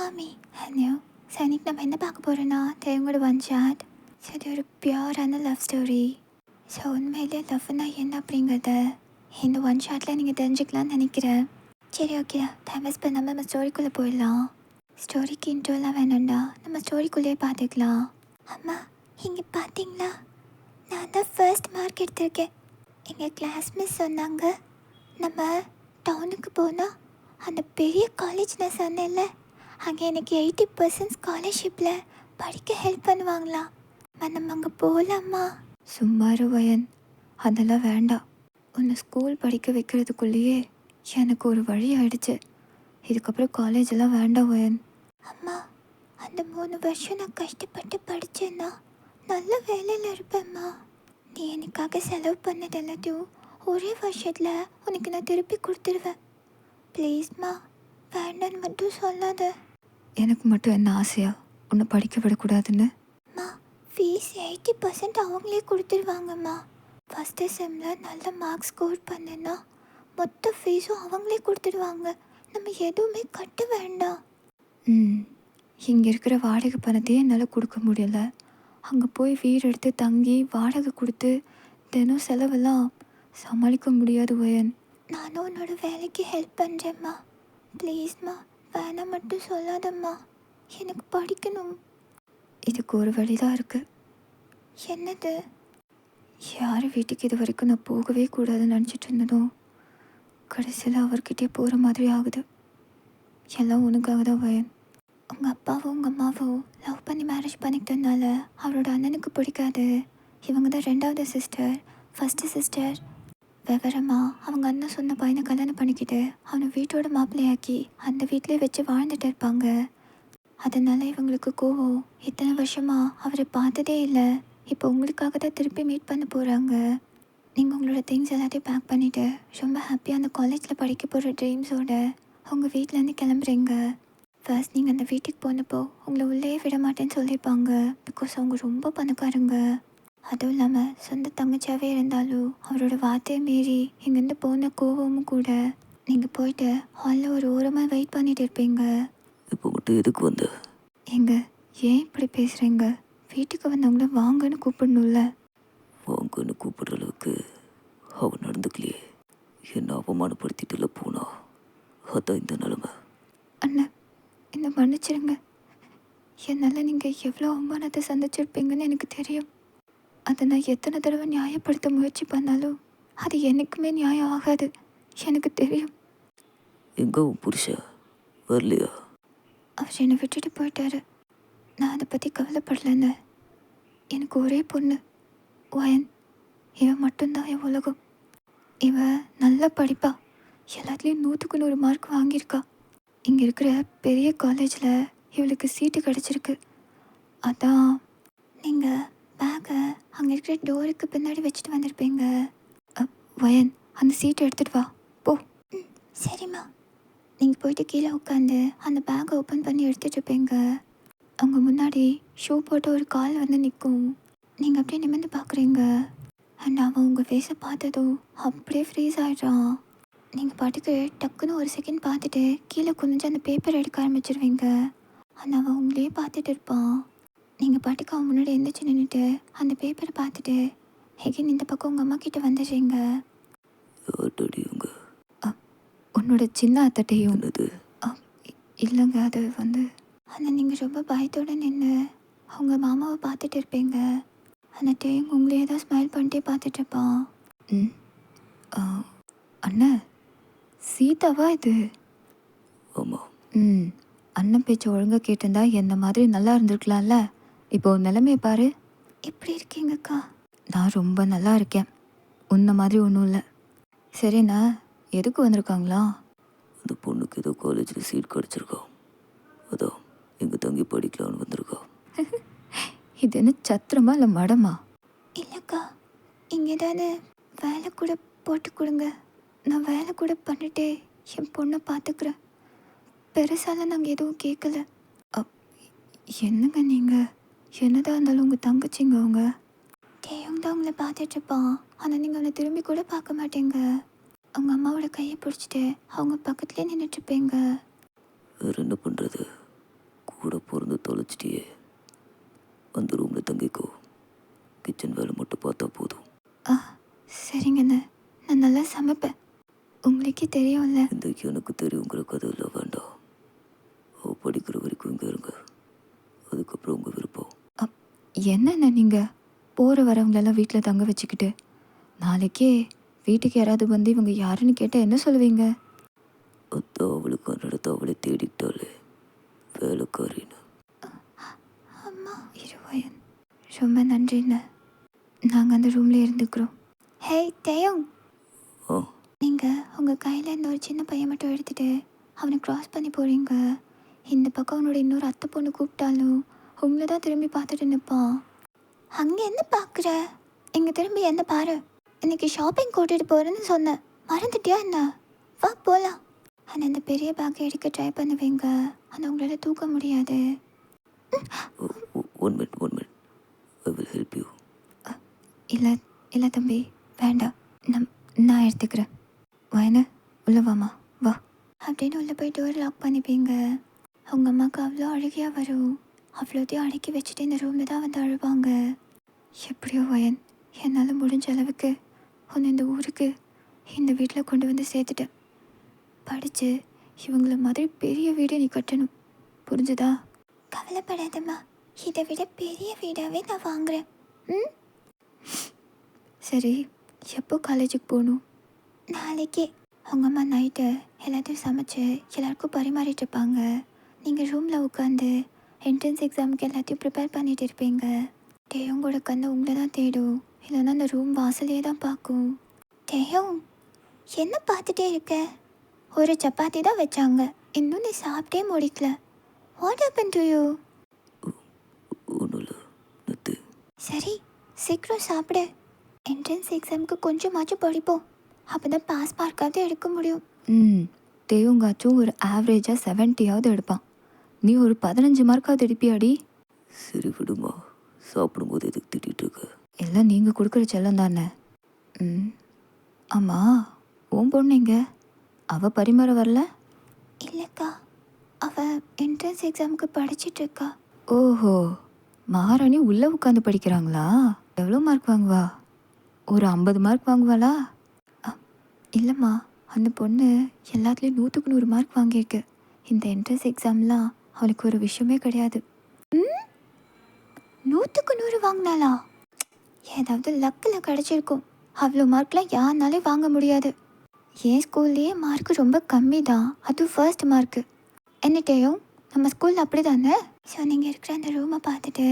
ஆமி, hello. So இன்னைக்கு நம்ம என்ன பார்க்க போகிறோன்னா தேவங்களோட ஒன் ஷாட். ஸோ இது ஒரு பியூரான லவ் ஸ்டோரி. ஸோ உண்மையிலே லவ்னா என்ன அப்படிங்கிறத இந்த ஒன் ஷாட்டில் நீங்கள் தெரிஞ்சுக்கலான்னு நினைக்கிறேன். சரி, ஓகே, டைம் வேஸ்ட் பண்ணாமல் நம்ம ஸ்டோரிக்குள்ளே போயிடலாம். ஸ்டோரிக்கு இன்ட்ரோலாம் வேணும்டா, நம்ம ஸ்டோரிக்குள்ளேயே பார்த்துக்கலாம். அம்மா, இங்கே பார்த்தீங்களா, நான் தான் ஃபர்ஸ்ட் மார்க் எடுத்திருக்கேன். எங்கள் கிளாஸ் மிஸ் சொன்னாங்க, நம்ம டவுனுக்கு போனால் அந்த பெரிய காலேஜ் நான் சொன்னேன்ல, அங்கே எனக்கு 80% ஸ்காலர்ஷிப்பில் படிக்க ஹெல்ப் பண்ணுவாங்களாம். நம்ம அங்கே போகலாமா? சும்மா வயன், அதெல்லாம் வேண்டாம். உன்னை ஸ்கூல் படிக்க வைக்கிறதுக்குள்ளேயே எனக்கு ஒரு வழி ஆயிடுச்சு. இதுக்கப்புறம் காலேஜ் எல்லாம் வேண்டாம் வயன். அம்மா, அந்த 3 வருஷம் நான் கஷ்டப்பட்டு படித்தேன்னா நல்ல வேலையில் இருப்பேம்மா. நீ எனக்காக செலவு பண்ணது எல்லாத்தையும் ஒரே வருஷத்தில் உனக்கு நான் திருப்பி கொடுத்துருவேன். ப்ளீஸ்மா, வேண்டான்னு மட்டும் சொல்லாத. எனக்கு மட்டும் என்ன ஆசையா உன்னை படிக்க விடக்கூடாதுன்னு? அம்மா, ஃபீஸ் 80% அவங்களே கொடுத்துருவாங்கம்மா. ஃபஸ்ட்டு செம்மில் நல்ல மார்க்ஸ் ஸ்கோர் பண்ணேன்னா மொத்த ஃபீஸும் அவங்களே கொடுத்துடுவாங்க. நம்ம எதுவுமே கட்ட வேண்டாம். இங்கே இருக்கிற வாடகை பணத்தையே என்னால் கொடுக்க முடியல. அங்கே போய் வீடு எடுத்து தங்கி வாடகை கொடுத்து தினம் செலவெல்லாம் சமாளிக்க முடியாது வயன். நானும் உன்னோட வேலைக்கு ஹெல்ப் பண்ணுறேம்மா. ப்ளீஸ்மா, வேணாம் மட்டும் சொல்லாதம்மா. எனக்கு படிக்கணும். இதுக்கு ஒரு வழிதான் இருக்குது. என்னது? யார் வீட்டுக்கு இது வரைக்கும் நான் போகவே கூடாதுன்னு நினச்சிட்டு இருந்ததும் கடைசியில் அவர்கிட்டே போகிற மாதிரி ஆகுது. எல்லாம் உனக்காக தான் வயன். உங்கள் அப்பாவோ உங்கள் அம்மாவோ லவ் பண்ணி மேரேஜ் பண்ணிக்கிட்டதுனால அவரோட அண்ணனுக்கு பிடிக்காது. இவங்க தான் 2வது சிஸ்டர். ஃபஸ்ட்டு சிஸ்டர் விவரமா அவங்க அண்ணன் சொன்ன பையனை கல்யாணம் பண்ணிக்கிட்டு அவனை வீட்டோட மாப்பிள்ளையாக்கி அந்த வீட்டிலே வச்சு வாழ்ந்துட்டு இருப்பாங்க. அதனால இவங்களுக்கு கோவம். இத்தனை வருஷமாக அவரை பார்த்ததே இல்லை. இப்போ உங்களுக்காக தான் திருப்பி மீட் பண்ண போகிறாங்க. நீங்கள் உங்களோட திங்ஸ் எல்லாத்தையும் பேக் பண்ணிவிட்டு ரொம்ப ஹாப்பியாக அந்த காலேஜில் படிக்க போகிற ட்ரீம்ஸோட உங்கள் வீட்டிலேருந்து கிளம்புறீங்க. ஃபர்ஸ்ட் நீங்கள் அந்த வீட்டுக்கு போனப்போ உங்களை உள்ளே விட மாட்டேன்னு சொல்லியிருப்பாங்க. பிகாஸ் அவங்க ரொம்ப பணக்காரங்க. அதுவும் இல்லாமல் சொந்த தங்கச்சியாகவே இருந்தாலும் அவரோட வார்த்தையை மீறி இங்கேருந்து போன கோவமும் கூட. நீங்கள் போயிட்டு ஹாலில் ஒரு ஓரமாக வெயிட் பண்ணிட்டு இருப்பீங்க. இப்போ மட்டும் எதுக்கு வந்த? எங்க ஏன் இப்படி பேசுகிறீங்க? வீட்டுக்கு வந்தவங்கள வாங்கன்னு கூப்பிடணும்ல. வாங்கன்னு கூப்பிடுற அளவுக்கு அவன் நடந்துக்கலையே. என்ன அவமானப்படுத்திட்டுல போனா. அதான் இந்த நிலைமை. அண்ணா, என்னை மன்னிச்சிருங்க. என்னால் நீங்கள் எவ்வளோ அவமானத்தை சந்திச்சிருப்பீங்கன்னு எனக்கு தெரியும். அதை நான் எத்தனை தடவை நியாயப்படுத்த முயற்சி பண்ணாலும் அது எனக்குமே நியாயம் ஆகாது. எனக்கு தெரியும். எங்க உன் புருஷன் வரலையா? அவர் என்னை விட்டுட்டு போயிட்டாரு. நான் அதை பற்றி கவலைப்படலைன்னு. எனக்கு ஒரே பொண்ணு வயன். இவன் மட்டும்தான் என் உலகம். இவன் நல்லா படிப்பா. எல்லாத்துலேயும் 100க்கு 100 மார்க் வாங்கியிருக்கா. இங்கே இருக்கிற பெரிய காலேஜில் இவளுக்கு சீட்டு கிடச்சிருக்கு. அதான் நீங்கள் பேக்கை அங்கே இருக்கிற டோருக்கு பின்னாடி வச்சுட்டு வந்திருப்பீங்க. வயன், அந்த சீட்டை எடுத்துகிட்டு வா போ. சரிம்மா. நீங்கள் போயிட்டு கீழே உட்காந்து அந்த பேக்கை ஓப்பன் பண்ணி எடுத்துகிட்டு இருப்பீங்க. அவங்க முன்னாடி ஷூ போட்டு ஒரு கால் வந்து நிற்கும். நீங்கள் அப்படியே நிமிர்ந்து பார்க்குறீங்க. அண்ட் அவன் உங்கள் ஃபேஸை பார்த்ததும் அப்படியே ஃப்ரீஸ் ஆகிடுறான். நீங்கள் பாட்டுக்கு டக்குன்னு ஒரு செகண்ட் பார்த்துட்டு கீழே குனிஞ்சு அந்த பேப்பர் எடுக்க ஆரம்பிச்சிருவீங்க. ஆனால் அவன் உங்களையே பார்த்துட்டு இருப்பான். நீங்கள் பாட்டுக்கு அவன் முன்னாடி எந்திரிச்சு நின்றுட்டு அந்த பேப்பரை பார்த்துட்டு ஹெகின் இந்த பக்கம் உங்கள் அம்மா கிட்டே வந்துடுறீங்க. உன்னோட சின்ன அத்தட்டையும். இல்லைங்க, அது வந்து ஆனால் நீங்கள் ரொம்ப பயத்தோடு நின்று அவங்க மாமாவை பார்த்துட்டு இருப்பீங்க. அந்த டேயும் உங்களையே தான் ஸ்மைல் பண்ணிட்டே பார்த்துட்ருப்பான். அண்ணா, சீதாவா இது? ஆமாம். அண்ணன் பேச்சு ஒழுங்காக கேட்டிருந்தா என்ன மாதிரி நல்லா இருந்திருக்கலாம்ல. இப்போ நிலைமையை பாரு. எப்படி இருக்கீங்கக்கா? நான் ரொம்ப நல்லா இருக்கேன். உன்ன மாதிரி ஒன்றும் இல்லை. சரிண்ணா, எதுக்கு வந்திருக்காங்களா? அந்த பொண்ணுக்கு ஏதோ காலேஜில் சீட் கிடச்சிருக்கான். அதான் எங்கே தங்கி படிக்கலான்னு வந்திருக்கான். இது என்ன சத்திரமா இல்லை மடமா? இல்லைக்கா, இங்கே ஏதாவது வேலை கூட போட்டு கொடுங்க. நான் வேலை கூட பண்ணிட்டே என் பொண்ணை பார்த்துக்கிறேன். பெருசால நாங்கள் எதுவும் கேட்கல. என்னங்க நீங்கள்? என்னதான் இருந்தாலும் உங்கள் தங்கச்சிங்க அவங்க. தேவங்க தான் உங்களை பார்த்துட்ருப்பான். ஆனால் நீங்கள் அவனை திரும்பி கூட பார்க்க மாட்டீங்க. அவங்க அம்மாவோட கையை பிடிச்சிட்டு அவங்க பக்கத்துலேயே நின்றுட்டுருப்பீங்க. வேறு என்ன பண்ணுறது? கூட பிறந்து தொலைச்சிட்டியே, அந்த ரூமில் தங்கிக்கோ. கிச்சன் வேலை மட்டும் பார்த்தா போதும். ஆ சரிங்கண்ணே, நான் நல்லா சமைப்பேன், உங்களுக்கே தெரியும்ல. இந்த எனக்கு தெரியுங்கிற கதையில் வேண்டாம். அவள் படிக்கிற வரைக்கும் இங்கே இருங்க, அதுக்கப்புறம் உங்கள் விருப்பம். என்னண்ணே நீங்கள் போகிற வரவங்களெல்லாம் வீட்டில் தங்க வச்சுக்கிட்டு, நாளைக்கே வீட்டுக்கு யாராவது வந்து இவங்க யாருன்னு கேட்டால் என்ன சொல்லுவீங்க? அதான் அவளுக்கு நடத்த அவளை தேடிக்கிட்டாலே வேலைக்காரின்னு. அம்மா இருவாயன், ரொம்ப நன்றிண்ணே. நாங்கள் அந்த ரூம்லேயே இருந்துக்கிறோம். ஹே தேயோங், ஆ, நீங்கள் உங்கள் கையில் இந்த ஒரு சின்ன பையன் மட்டும் எடுத்துகிட்டு அவனை க்ராஸ் பண்ணி போகிறீங்க. இந்த பக்கம் அவனோட இன்னொரு அத்தை பொண்ணு கூப்பிட்டாலும் உங்களை தான் திரும்பி பார்த்துட்டு நிற்பான். அங்கே என்ன பார்க்குற? இங்கே திரும்பி என்ன பாரு. இன்னைக்கு ஷாப்பிங் கூட்டிகிட்டு போகிறேன்னு சொன்னேன், மறந்துட்டியா என்ன? வா போகலாம். ஆனால் இந்த பெரிய பேக்கை எடுக்க ட்ரை பண்ணுவீங்க, ஆனால் உங்களால் தூக்க முடியாது. One minute, I will help you. இல்லை இல்லை தம்பி, வேண்டாம், நான் எடுத்துக்கிறேன். வாயன உள்ள வாமா வா அப்படின்னு உள்ளே போய் டோர் லாக் பண்ணிப்பீங்க. அவங்க அம்மாவுக்கு அவ்வளோ அழுகையாக வரும். அவ்வளோத்தையும் அடக்கி வச்சுட்டு இந்த ரூமில் தான் வந்து அழுவாங்க. எப்படியோ வயன், என்னால் முடிஞ்ச அளவுக்கு ஒன்று இந்த ஊருக்கு இந்த வீட்டில் கொண்டு வந்து சேர்த்துட்டேன். படித்து இவங்கள மாதிரி பெரிய வீடு நீ கட்டணும், புரிஞ்சுதா? கவலைப்படாதம்மா, இதை விட பெரிய வீடாகவே நான் வாங்குறேன். ம் சரி, எப்போ காலேஜுக்கு போகணும்? நாளைக்கே. அவங்க அம்மா நைட்டு எல்லாத்தையும் சமைச்சு எல்லாருக்கும் பரிமாறிட்டு இருப்பாங்க. நீங்கள் ரூமில் உட்காந்து என்ட்ரன்ஸ் எக்ஸாமுக்கு எல்லாத்தையும் ப்ரிப்பேர் பண்ணிகிட்டு இருப்பீங்க. டேயோங்கோட கண்ணை உங்களை தான் தேடும், இல்லைன்னா அந்த ரூம் வாசலையே தான் பார்க்கும். டேயோங், என்ன பார்த்துட்டே இருக்க? ஒரு சப்பாத்தி தான் வச்சாங்க, இன்னும் நீ சாப்பிட்டே முடிக்கல. What happen to you? ஒன்றும் இல்லை நத்து. சரி சீக்கிரம் சாப்பிடு. என்ட்ரன்ஸ் எக்ஸாமுக்கு கொஞ்சமாச்சும் படிப்போம், அப்போ தான் பாஸ் மார்க்காவது எடுக்க முடியும். தேவங்காச்சும் ஒரு ஆவரேஜாக 70ஆவது எடுப்பான். நீ ஒரு 15 மார்க்காவது எடுப்பியாடி? சரி விடுமா, சாப்பிடும்போது எதுக்கு திட்டிகிட்டு இருக்க? எல்லாம் நீங்கள் கொடுக்குற செல்லம் தானே. ஆமாம், உன் பொண்ணு எங்க? அவள் பரிமாற வரல? இல்லைக்கா, அவள் என்ட்ரன்ஸ் எக்ஸாமுக்கு படிச்சிட்டு இருக்கா. ஓஹோ, மகாராணி உள்ளே உட்காந்து படிக்கிறாங்களா? எவ்வளோ மார்க் வாங்குவா? ஒரு 50 மார்க் வாங்குவாளா? இல்லைம்மா, அந்த பொண்ணு எல்லாத்துலேயும் 100க்கு 100 மார்க் வாங்கியிருக்கு. இந்த என்ட்ரன்ஸ் எக்ஸாம்லாம் அவளுக்கு ஒரு விஷயமே கிடையாது. 100க்கு 100 வாங்கினாளா? ஏதாவது லக்கில் கிடச்சிருக்கும். அவ்வளோ மார்க்லாம் யாருனாலே வாங்க முடியாது. என் ஸ்கூல்லேயே மார்க்கு ரொம்ப கம்மி தான், அதுவும் ஃபர்ஸ்ட் மார்க்கு. என்னட்டையும் நம்ம ஸ்கூலில் அப்படி தானே? ஸோ நீங்கள் இருக்கிற அந்த ரூமை பார்த்துட்டு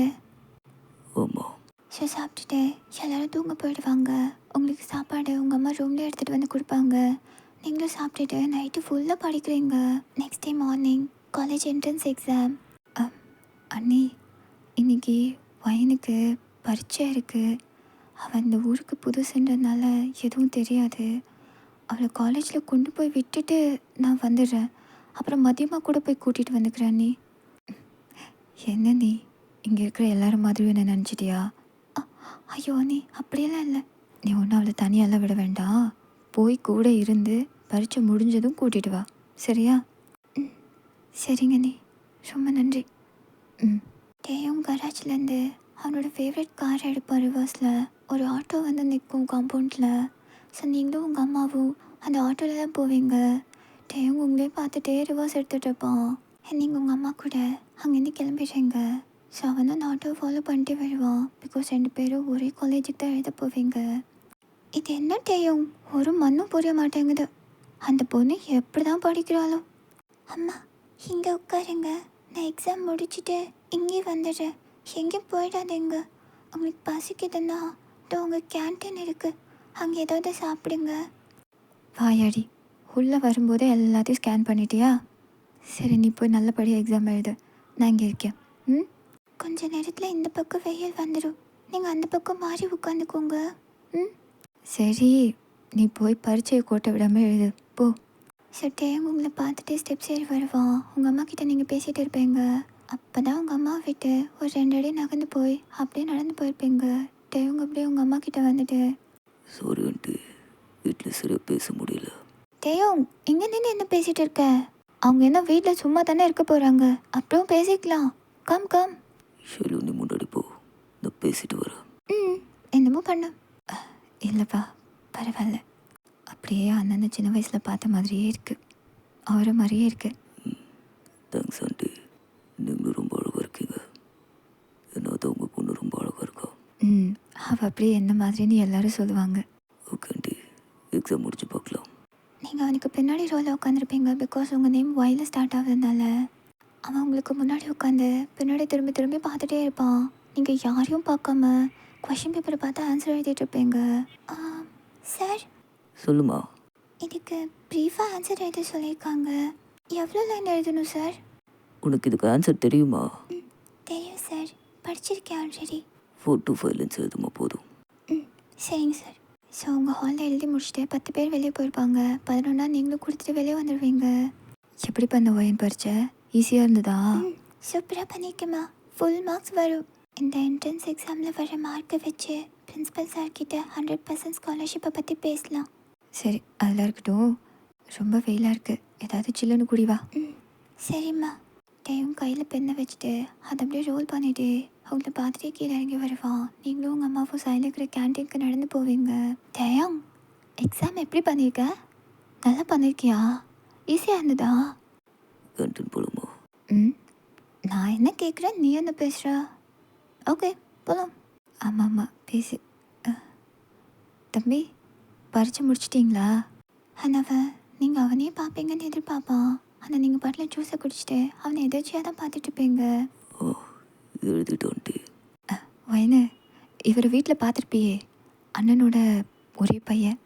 ஆமாம், ஸோ சாப்பிட்டுட்டு எல்லோரும் தூங்க போயிடுவாங்க. உங்களுக்கு சாப்பாடு உங்கள் அம்மா ரூம்லேயே எடுத்துகிட்டு வந்து கொடுப்பாங்க. நீங்களும் சாப்பிட்டுட்டு நைட்டு ஃபுல்லாக படிக்கிறீங்க. Next day morning college entrance exam. அண்ணி, இன்னைக்கு பையனுக்கு பரீட்சை இருக்குது. அவன் இந்த ஊருக்கு புதுசுன்றதுனால எதுவும் தெரியாது. அவளை காலேஜில் கொண்டு போய் விட்டுட்டு நான் வந்துடுறேன். அப்புறம் மதியமாக கூட போய் கூட்டிகிட்டு வந்துக்கிறேன். அண்ணி, என்ன நீ இங்கே இருக்கிற எல்லாரும் மாதிரியும் என்ன நினச்சிட்டியா? ஐயோ அண்ணி, அப்படியெல்லாம் இல்லை. நீ ஒன்றும் அவளை தனியெல்லாம் விட வேண்டாம். போய் கூட இருந்து பரீட்சை முடிஞ்சதும் கூட்டிகிட்டு வா, சரியா? சரிங்க அண்ணி, ரொம்ப நன்றி. டேயும் கராச்சிலேருந்து அவனோட ஃபேவரட் காரை எடுப்பான். ரிவர்ஸில் ஒரு ஆட்டோ வந்து நிற்கும் காம்பவுண்டில். ஸோ நீங்களும் உங்கள் அம்மாவும் அந்த ஆட்டோவில் தான் போவீங்க. டேயும் உங்களே பார்த்துட்டே ரிவர்ஸ் எடுத்துகிட்டு இருப்பான். நீங்கள் உங்கள் அம்மா கூட அங்கேருந்து கிளம்பிடுறீங்க. ஸோ அவன் தான் அந்த ஆட்டோவை ஃபாலோ பண்ணிட்டே வருவான். பிகாஸ் 2 பேரும் ஒரே காலேஜுக்கு தான் எழுத போவீங்க. இது என்ன டேயும், ஒரு மண்ணும் புரிய மாட்டேங்குது. அந்த பொண்ணு எப்படி தான் படிக்கிறாளோ. அம்மா இங்கே உட்காருங்க, நான் எக்ஸாம் முடிச்சுட்டு இங்கே வந்துடுறேன். எங்கேயும் போயிடாதீங்க. உங்களுக்கு பசிக்குதுன்னா உங்கள் கேன்டீன் இருக்குது, அங்கே ஏதாவது சாப்பிடுங்க. வாயாடி, உள்ளே வரும்போதே எல்லாத்தையும் ஸ்கேன் பண்ணிட்டியா? சரி, நீ போய் நல்லபடியாக எக்ஸாம் எழுது, நான் இங்கே இருக்கேன். கொஞ்ச நேரத்தில் இந்த பக்கம் வெயில் வந்துடும், நீங்கள் அந்த பக்கம் மாறி உட்காந்துக்கோங்க. சரி, நீ போய் பரீட்சையை கோட்டை விடாமல் எழுது போ. சட்டையும் உங்களை பார்த்துட்டு ஸ்டெப்ஸ் ஏறி வருவான். உங்கள் அம்மா கிட்டே நீங்கள் பேசிகிட்டு இருப்பீங்க. அப்போ தான் உங்கள் அம்மா விட்டு ஒரு 2 அடி நகர்ந்து போய் அப்படியே நடந்து போயிருப்பீங்க. டேயுங்க அப்படியே உங்கள் அம்மா கிட்டே வந்துட்டு, சாரி ஆண்டி, வீட்டில் சரியாக பேச முடியல. டேயோங், இங்கே நின்று என்ன பேசிகிட்டு இருக்க? அவங்க என்ன வீட்டில் சும்மா தானே இருக்க போகிறாங்க, அப்புறம் பேசிக்கலாம். Come come. ஷைலு, நீ முன்னாடி போ, நான் பேசிட்டு வரேன். ம், என்னமோ பண்ண. இல்லைப்பா, பரவாயில்ல. அப்படியே அண்ணனை சின்ன வயசில் பார்த்த மாதிரியே இருக்குது, அவரை மாதிரியே இருக்குது. தேங்க்ஸ் ஆண்டி, நீங்களும் ரொம்ப அழகாக இருக்கீங்க. என்ன தான் உங்கள் பொண்ணு ரொம்ப அழகாக இருக்கா. அவள் அப்படியே என்ன மாதிரின்னு எல்லாரும் சொல்லுவாங்க. ஓகே ஆண்டி, எக்ஸாம் முடிச்சு பார்க்கலாம். நீங்கள் அவனுக்கு பின்னாடி ரோலில் உட்காந்துருப்பீங்க, பிகாஸ் உங்கள் நேம் ஒயில் ஸ்டார்ட் ஆகுதுனால. அவன் உங்களுக்கு முன்னாடி உட்காந்து பின்னாடி திரும்பி திரும்பி பார்த்துட்டே இருப்பான். நீங்கள் யாரையும் பார்க்காம கொஷின் பேப்பரை பார்த்து ஆன்சர் எழுதிட்டு இருப்பீங்க. சார், சொல்லுமா. இதுக்கு ப்ரீஃபாக ஆன்சர் எழுத சொல்லியிருக்காங்க. எவ்வளோ லைன் எழுதணும் சார்? உனக்கு இதுக்கு ஆன்சர் தெரியுமா? தெரியும் சார், படிச்சிருக்கேன் ஆல்ரெடி. 4 to 5 லைன்ஸ் எழுதுமா போதும். சரிங்க சார். ஸோ உங்கள் ஹாலில் எழுதி முடிச்சுட்டு 10 பேர் வெளியே போயிருப்பாங்க. 11 நீங்களும் கொடுத்துட்டு வெளியே வந்துடுவீங்க. எப்படி பண்ண ஒயின் பறிச்ச? ஈஸியாக இருந்ததா? சூப்பராக பண்ணியிருக்கேம்மா, ஃபுல் மார்க்ஸ் வரும். இந்த என்ட்ரன்ஸ் எக்ஸாமில் வர மார்க்கை வச்சு பிரின்ஸிபல் சார்கிட்ட 100% ஸ்காலர்ஷிப்பை பற்றி பேசலாம். சரி, அதெல்லாம் இருக்கட்டும். ரொம்ப வெயிலாக இருக்குது, ஏதாவது சில்லுன்னு குடி வா. சரிம்மா. டேயும் கையில் பெண்ணை வச்சுட்டு அதை அப்படியே ரோல் பண்ணிவிட்டு அவங்கள பார்த்துட்டே கீழே இறங்கி வருவான். நீங்களும் உங்கள் அம்மாவும் சைடில் இருக்கிற கேன்டீனுக்கு நடந்து போவீங்க. டேயம், எக்ஸாம் எப்படி பண்ணியிருக்க? நல்லா பண்ணியிருக்கியா? ஈஸியாக இருந்ததா? கேன்டீன் போகலாமா? நான் என்ன கேட்குறேன், நீ என்ன பேசுகிற? ஓகே, போகலாம். ஆமாம் ஆமாம், பேசு. தம்பி, பறித்து முடிச்சிட்டிங்களா? அவன் நீங்கள் அவனையே பார்ப்பீங்கன்னு எதிர்பார்ப்பான். ஆனால் நீங்கள் பாட்டில் ஜூஸை குடிச்சிட்டு அவனை எதாச்சியாக தான் பார்த்துட்ருப்பீங்க. எழுதிட்டோன்ட்டு வயனு, இவர் வீட்டில் பார்த்துருப்பியே, அண்ணனோட ஒரே பையன்.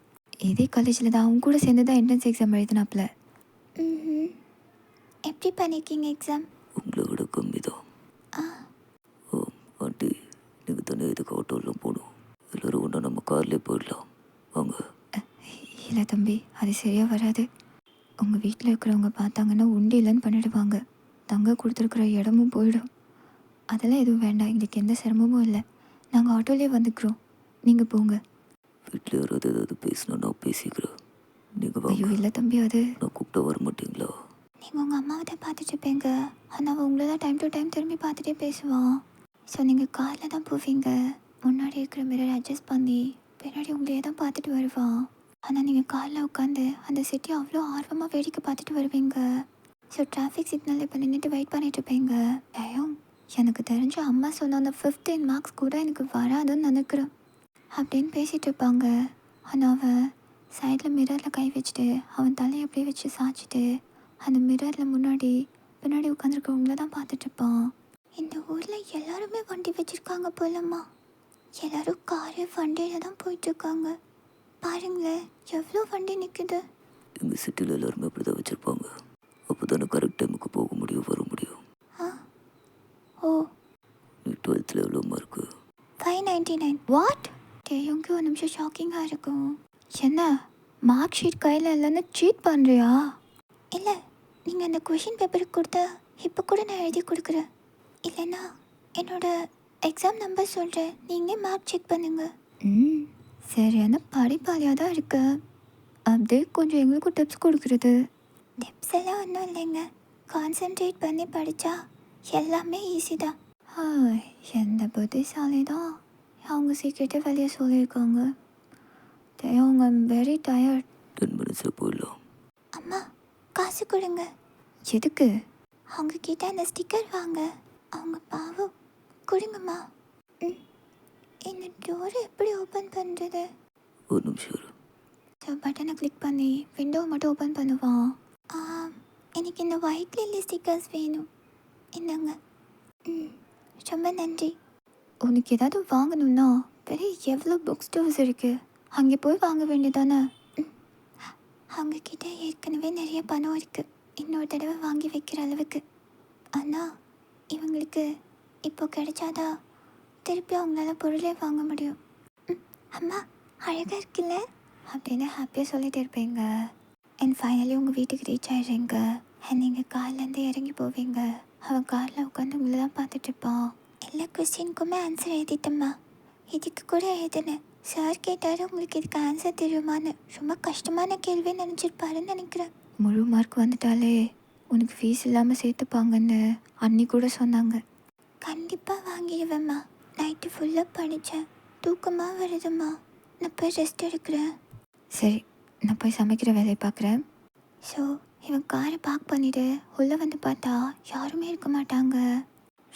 இதே காலேஜில் தான் அவங்க கூட சேர்ந்து தான் என்ட்ரன்ஸ் எக்ஸாம் எழுதினாப்புல. எப்படி பண்ணியிருக்கீங்க எக்ஸாம்? உங்களை விட கம்மி தான். ஓ ஆண்டி, நீங்கள் தானே இதுக்கு ஆட்டோலாம் போகணும். எல்லோரும் ஒன்றா நம்ம கார்லேயே போயிடலாம், வாங்க. இல்லை தம்பி, அது சரியாக வராது. உங்கள் வீட்டில் இருக்கிறவங்க பார்த்தாங்கன்னா உண்டு இல்லைன்னு பண்ணிடுவாங்க. தங்க கொடுத்துருக்குற இடமும் போயிடும். அதெல்லாம் எதுவும் வேண்டாம், எங்களுக்கு எந்த சிரமமும் இல்லை. நாங்கள் ஆட்டோலேயே வந்துக்கிறோம், நீங்கள் போங்க. வீட்டில் யாராவது ஏதாவது பேசினா நான் பேசிக்கிறேன், நீங்கள் வாங்க. ஐயோ இல்லை தம்பி, அது நான் கூப்பிட்டா வர மாட்டீங்களா? நீங்கள் உங்கள் அம்மாவை தான் பார்த்துட்ருப்பீங்க, ஆனால் அவள் உங்களை தான் டைம் டு டைம் திரும்பி பார்த்துட்டே பேசுவான். ஸோ நீங்கள் காரில் தான் போவீங்க. முன்னாடி இருக்கிற மிரர் அட்ஜஸ்ட் பண்ணி பின்னாடி உங்களையே தான் பார்த்துட்டு வருவான். ஆனால் நீங்கள் காரில் உட்காந்து அந்த சிட்டி அவ்வளோ ஆர்வமாக வேடிக்கை பார்த்துட்டு வருவீங்க. ஸோ டிராஃபிக் சிக்னல் இப்போ நின்றுட்டு வெயிட் பண்ணிட்டுருப்பீங்க. பயம், எனக்கு தெரிஞ்ச அம்மா சொன்ன அந்த 15 மார்க்ஸ் கூட எனக்கு வராதுன்னு நினைக்கிறேன் அப்படின்னு பேசிகிட்டு இருப்பாங்க. ஆனால் அவன் சைடில் மிரரில் கை வச்சுட்டு அவன் தலையை அப்படியே வச்சு சாய்ச்சிட்டு அந்த மிரரில் முன்னாடி பின்னாடி உட்காந்துருக்கவங்கள தான் பார்த்துட்ருப்பான். இந்த ஊரில் எல்லாருமே வண்டி வச்சுருக்காங்க போலம்மா. எல்லோரும் காரு வண்டியில் தான் போயிட்டுருக்காங்க. பாருங்களேன், எவ்வளோ வண்டி நிற்குது. எங்கள் சிட்டியில் எல்லாருமே அப்படி தான் வச்சுருப்பாங்க. அப்போ தானே கரெக்ட் டைமுக்கு போக முடியும், வர முடியும். ஓ, நீ 12th எவ்வளோ மார்க்கு? 599. வாட்? டேயுங்க ஒரு நிமிஷம் ஷாக்கிங்காக இருக்கும். என்ன மார்க் ஷீட் கையில் இல்லைன்னு சீட் பண்ணுறியா? இல்லை, நீங்கள் அந்த கொஷின் பேப்பருக்கு கொடுத்தா இப்போ கூட நான் எழுதி கொடுக்குறேன். இல்லைன்னா என்னோட எக்ஸாம் நம்பர் சொல்கிறேன், நீங்கள் மார்க் செக் பண்ணுங்கள். சரியான படிப்பாளியாக தான் இருக்கு. அப்படியே கொஞ்சம் எங்களுக்கும் டிப்ஸ் கொடுக்குறது. டிப்ஸ் எல்லாம் ஒன்றும் இல்லைங்க, கான்சென்ட்ரேட் பண்ணி படித்தா எல்லாமே ஈஸி தான். எந்த புத்திசாலி தான் அவங்க சீக்கிரத்தை வெளியே சொல்லியிருக்காங்க. அவங்க வெரி டயர்ட். 10 மினிட்ஸில் போயிடலாம். அம்மா, காசு கொடுங்க. எதுக்கு? அவங்க கிட்ட அந்த ஸ்டிக்கர் வாங்க, அவங்க பாவம். கொடுங்கம்மா. இந்த டோரை எப்படி ஓப்பன் பண்ணுறது? ஒரு நிமிஷம் இரு. ஸோ பட்டனை கிளிக் பண்ணி விண்டோவை மட்டும் ஓப்பன் பண்ணுவான். எனக்கு இந்த ஒயிட் லில்லி ஸ்டிக்கர்ஸ் வேணும். என்னங்க? ரொம்ப நன்றி. உனக்கு ஏதாவது வாங்கணும்னா பெரிய எவ்வளோ புக் ஸ்டோர்ஸ் இருக்குது, அங்கே போய் வாங்க வேண்டியதானே. அவங்கக்கிட்ட ஏற்கனவே நிறைய பணம் இருக்குது, இன்னொரு தடவை வாங்கி வைக்கிற அளவுக்கு. ஆனால் இவங்களுக்கு இப்போ கிடைச்சாதா திருப்பி அவங்களால பொருளே வாங்க முடியும். அம்மா அழகாக இருக்குல்ல அப்படின்னு ஹாப்பியாக சொல்லிட்டு இருப்பீங்க. அண்ட் ஃபைனலி உங்கள் வீட்டுக்கு ரீச் ஆகிடுறீங்க. அண்ட் நீங்கள் கார்லேருந்து இறங்கி போவீங்க. அவன் காரில் உட்காந்து உங்களை தான் பார்த்துட்ருப்பான். எல்லா கொஸ்டினுக்குமே ஆன்சர் எழுதிட்டம்மா, இதுக்கு கூட எழுதுனேன். சார் கேட்டார் உங்களுக்கு இதுக்கு ஆன்சர் தெரியுமான்னு. ரொம்ப கஷ்டமான கேள்வி நினச்சிருப்பாருன்னு நினைக்கிறேன். முழு மார்க் வந்துட்டாலே உனக்கு ஃபீஸ் இல்லாமல் சேர்த்துப்பாங்கன்னு அன்னி கூட சொன்னாங்க. கண்டிப்பாக வாங்கிடுவேம்மா. நைட்டு ஃபுல்லாக படித்தேன், தூக்கமாக வருதும்மா. நான் போய் ரெஸ்ட் எடுக்கிறேன். சரி, நான் போய் சமைக்கிற வேலையை பார்க்குறேன். ஸோ இவன் காரை பார்க் பண்ணிவிட்டு உள்ளே வந்து பார்த்தா யாருமே இருக்க மாட்டாங்க.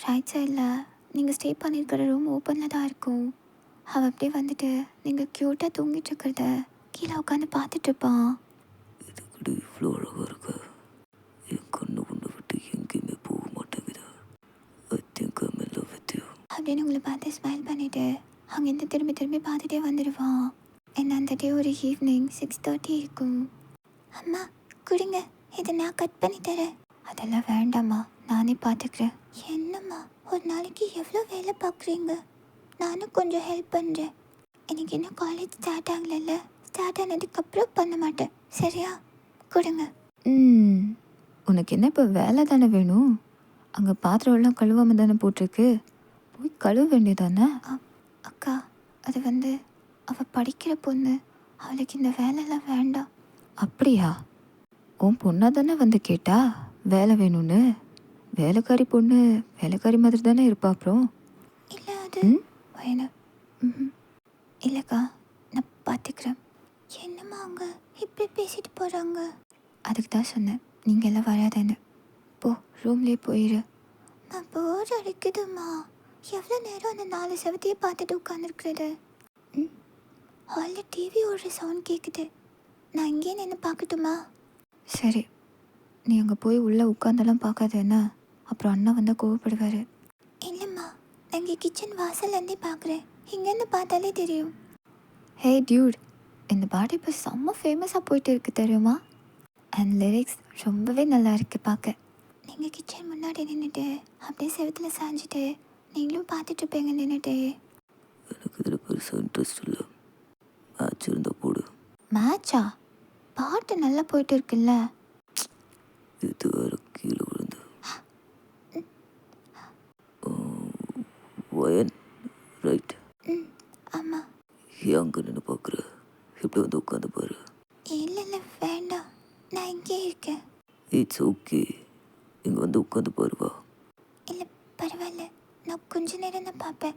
ரைட் சைடில் நீங்கள் ஸ்டே பண்ணியிருக்கிற ரூம் ஓப்பனில் தான் இருக்கும். அவள் அப்படியே வந்துட்டு நீங்கள் க்யூட்டாக தூங்கிட்டு இருக்கிறத கீழே உட்காந்து பார்த்துட்ருப்பான். இதுக்கடி இவ்வளோ அழகாக இருக்க, என் கண்ணு உன்னை விட்டு எங்கேயுமே போக மாட்டேங்குது. I think I love with you அப்படின்னு உங்களை பார்த்து ஸ்மைல் பண்ணிவிட்டு அங்கேருந்து திரும்பி திரும்பி பார்த்துட்டே வந்துடுவான். என்ன அந்த டே ஒரு ஈவினிங் 6:30 இருக்கும். அம்மா குடிங்க, இதை நான் கட் பண்ணி தரேன். அதெல்லாம் வேண்டாம்மா, நானே பார்த்துக்கிறேன். என்னம்மா, ஒரு நாளைக்கு எவ்வளோ வேலை பார்க்குறீங்க? நானும் கொஞ்சம் ஹெல்ப் பண்ணுறேன். எனக்கு இன்னும் காலேஜ் ஸ்டார்ட் ஆகலைல்ல, ஸ்டார்ட் ஆனதுக்கப்புறம் பண்ண மாட்டேன், சரியா? கொடுங்க. உனக்கு என்ன இப்போ வேலை தானே வேணும்? அங்கே பாத்திரம்லாம் கழுவாமல் தானே போட்டிருக்கு, போய் கழுவ வேண்டியதானே? அக்கா, அது வந்து அவள் படிக்கிற பொண்ணு, அவளுக்கு இந்த வேலைலாம் வேண்டாம். அப்படியா? உன் பொண்ணாக தானே வந்து கேட்டா வேலை வேணும்னு. வேலைக்காரி பொண்ணு வேலைக்காரி மாதிரி தானே இருப்பா. அப்புறம் இல்லை அது வேணும். இல்லைக்கா, நான் பார்த்துக்கிறேன். என்னம்மா அவங்க இப்படி பேசிட்டு போகிறாங்க? அதுக்கு தான் சொன்னேன் நீங்கள் எல்லாம் வராதுன்னு. போ, ரூம்லேயே போயிடு. நான் போர் அடிக்குதுமா. எவ்வளோ நேரம் அந்த 4 செவத்தையே பார்த்துட்டு உட்காந்துருக்குறது? ஹாலில் டிவி ஓடுற சவுண்ட் கேட்குது. நான் இங்கேயே நின்று பார்க்கட்டுமா? சரி, நீ அங்கே போய் உள்ளே உட்காந்தெல்லாம் பார்க்காத என்ன, அப்புறம் அண்ணா வந்தால் கோவப்படுவார். இல்லைம்மா, நான் இங்கே கிச்சன் வாசல்லேருந்தே பார்க்குறேன், இங்கேருந்து பார்த்தாலே தெரியும். ஹே டியூட், இந்த பாட்டு இப்போ செம்ம ஃபேமஸாக போயிட்டு இருக்கு தெரியுமா? அண்ட் லிரிக்ஸ் ரொம்பவே நல்லா இருக்குது பார்க்க. நீங்கள் கிச்சன் முன்னாடி நின்றுட்டு அப்படியே செவத்தில் சாஞ்சிட்டு நீங்களும் பார்த்துட்ருப்பீங்க நின்றுட்டு. எனக்கு இதில் பெருசாக இன்ட்ரெஸ்ட் இல்லை. மேட்ச் இருந்தால் போடு. மேட்சா? பாட்டு நல்லா போயிட்டு இருக்குல்ல. இது வேறு கீழே விழுந்து வயன் ரைட். ஆமாம். ஏன் அங்கே நின்று பார்க்குற? இப்படி வந்து உட்காந்து பாரு. இல்லை இல்லை வேண்டாம், நான் இங்கே இருக்கேன். இட்ஸ் ஓகே, இங்கே வந்து உட்காந்து பாருவா. இல்லை பரவாயில்ல, நான் கொஞ்ச நேரம் தான் பார்ப்பேன்,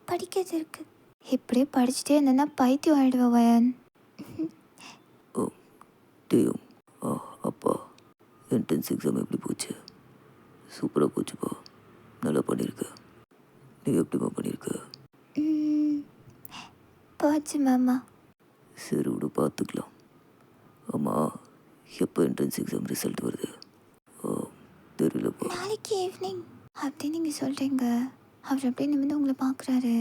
படிக்கிறது இருக்கு. இப்படியே படிச்சுட்டே இருந்தேன்னா பைத்தியம் ஆகிடுவேன் வயன். ஓ டேயும் அப்பா, என்ட்ரன்ஸ் எக்ஸாம் எப்படி போச்சு? சூப்பராக போச்சுப்பா, நல்லா பண்ணியிருக்க. நீ எப்படிமா பண்ணியிருக்க? போச்சு மாமா. சரி விடு, பார்த்துக்கலாம். ஆமாம், எப்போ என்ட்ரன்ஸ் எக்ஸாம் ரிசல்ட் வருது? தெரியலப்பா. நாளைக்கு ஈவினிங் அப்படி நீங்கள் சொல்கிறீங்க. அவர் அப்படியே நிமிந்து உங்களை பார்க்குறாரு,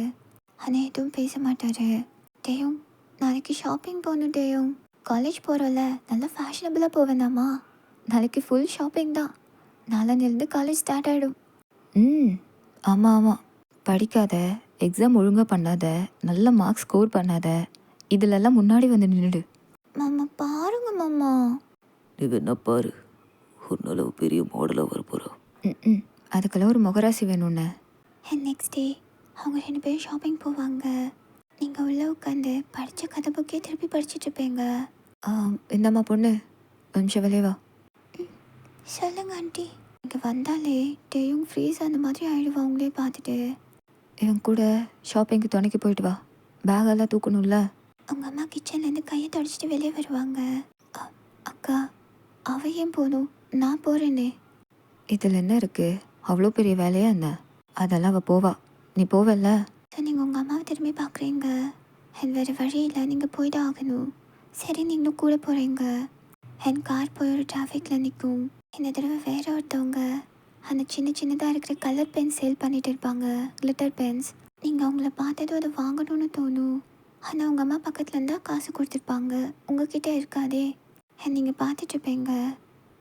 ஆனால் எதுவும் பேச மாட்டார். டேயும், நாளைக்கு ஷாப்பிங் போகணும் டேயும். காலேஜ் போகிறோம்ல, நல்லா ஃபேஷனபுளாக போவேண்டாமா? நாளைக்கு ஃபுல் ஷாப்பிங் தான். நாளையிலேருந்து காலேஜ் ஸ்டார்ட் ஆகிடும். ஆமாம் ஆமாம், படிக்காத, எக்ஸாம் ஒழுங்காக பண்ணாத, நல்ல மார்க்ஸ் ஸ்கோர் பண்ணாத, இதிலெல்லாம் முன்னாடி வந்து நின்றுடு. மாமா பாருங்க மாமா. நீ வேணா பாரு, ஒரு நாள் பெரிய மாடலாக வரப்போகிறா. அதுக்கெல்லாம் ஒரு முகராசி வேணும்னு. நெக்ஸ்ட் டே அவங்க 2 பேரும் ஷாப்பிங் போவாங்க. நீங்கள் உள்ளே உட்காந்து படித்த கதை புக்கே திருப்பி படிச்சுட்டு இருப்பீங்க. இந்தம்மா பொண்ணு, ஒரு நிமிஷம் வெளியே வா. சொல்லுங்க ஆண்டி. இங்கே வந்தாலே டேயும் ஃப்ரீஸ் அந்த மாதிரி ஆகிடுவா அவங்களே பார்த்துட்டு. இவன் கூட ஷாப்பிங்க்கு துணைக்கு போயிட்டு வா, பேகெல்லாம் தூக்கணும்ல. அவங்க அம்மா கிச்சன்லேருந்து கையை தொடச்சிட்டு வெளியே வருவாங்க. அக்கா, அவ ஏன் போகணும், நான் போகிறேனே. இதில் என்ன இருக்குது, அவ்வளோ பெரிய வேலையா என்ன? அதெல்லாம் அவள் போவா, நீ போவல்ல. நீங்கள் உங்கள் அம்மாவை திரும்பி பார்க்குறீங்க, என் வேறு வழி இல்லை, நீங்கள் போய் தான் ஆகணும். சரி, நீங்களும் கூட போகிறீங்க. என் கார் போய் ஒரு டிராஃபிக்கில் நிற்கும். இந்த தடவை வேற ஒருத்தவங்க அந்த சின்னதாக இருக்கிற கலர் பென்ஸ் சேல் பண்ணிகிட்டு இருப்பாங்க, கிளிட்டர் பென்ஸ். நீங்கள் அவங்கள பார்த்ததும் அதை வாங்கணும்னு தோணும். ஆனால் உங்கள் அம்மா பக்கத்தில் இருந்தால் காசு கொடுத்துருப்பாங்க, உங்ககிட்ட இருக்காதே. நீங்கள் பார்த்துட்ருப்பீங்க.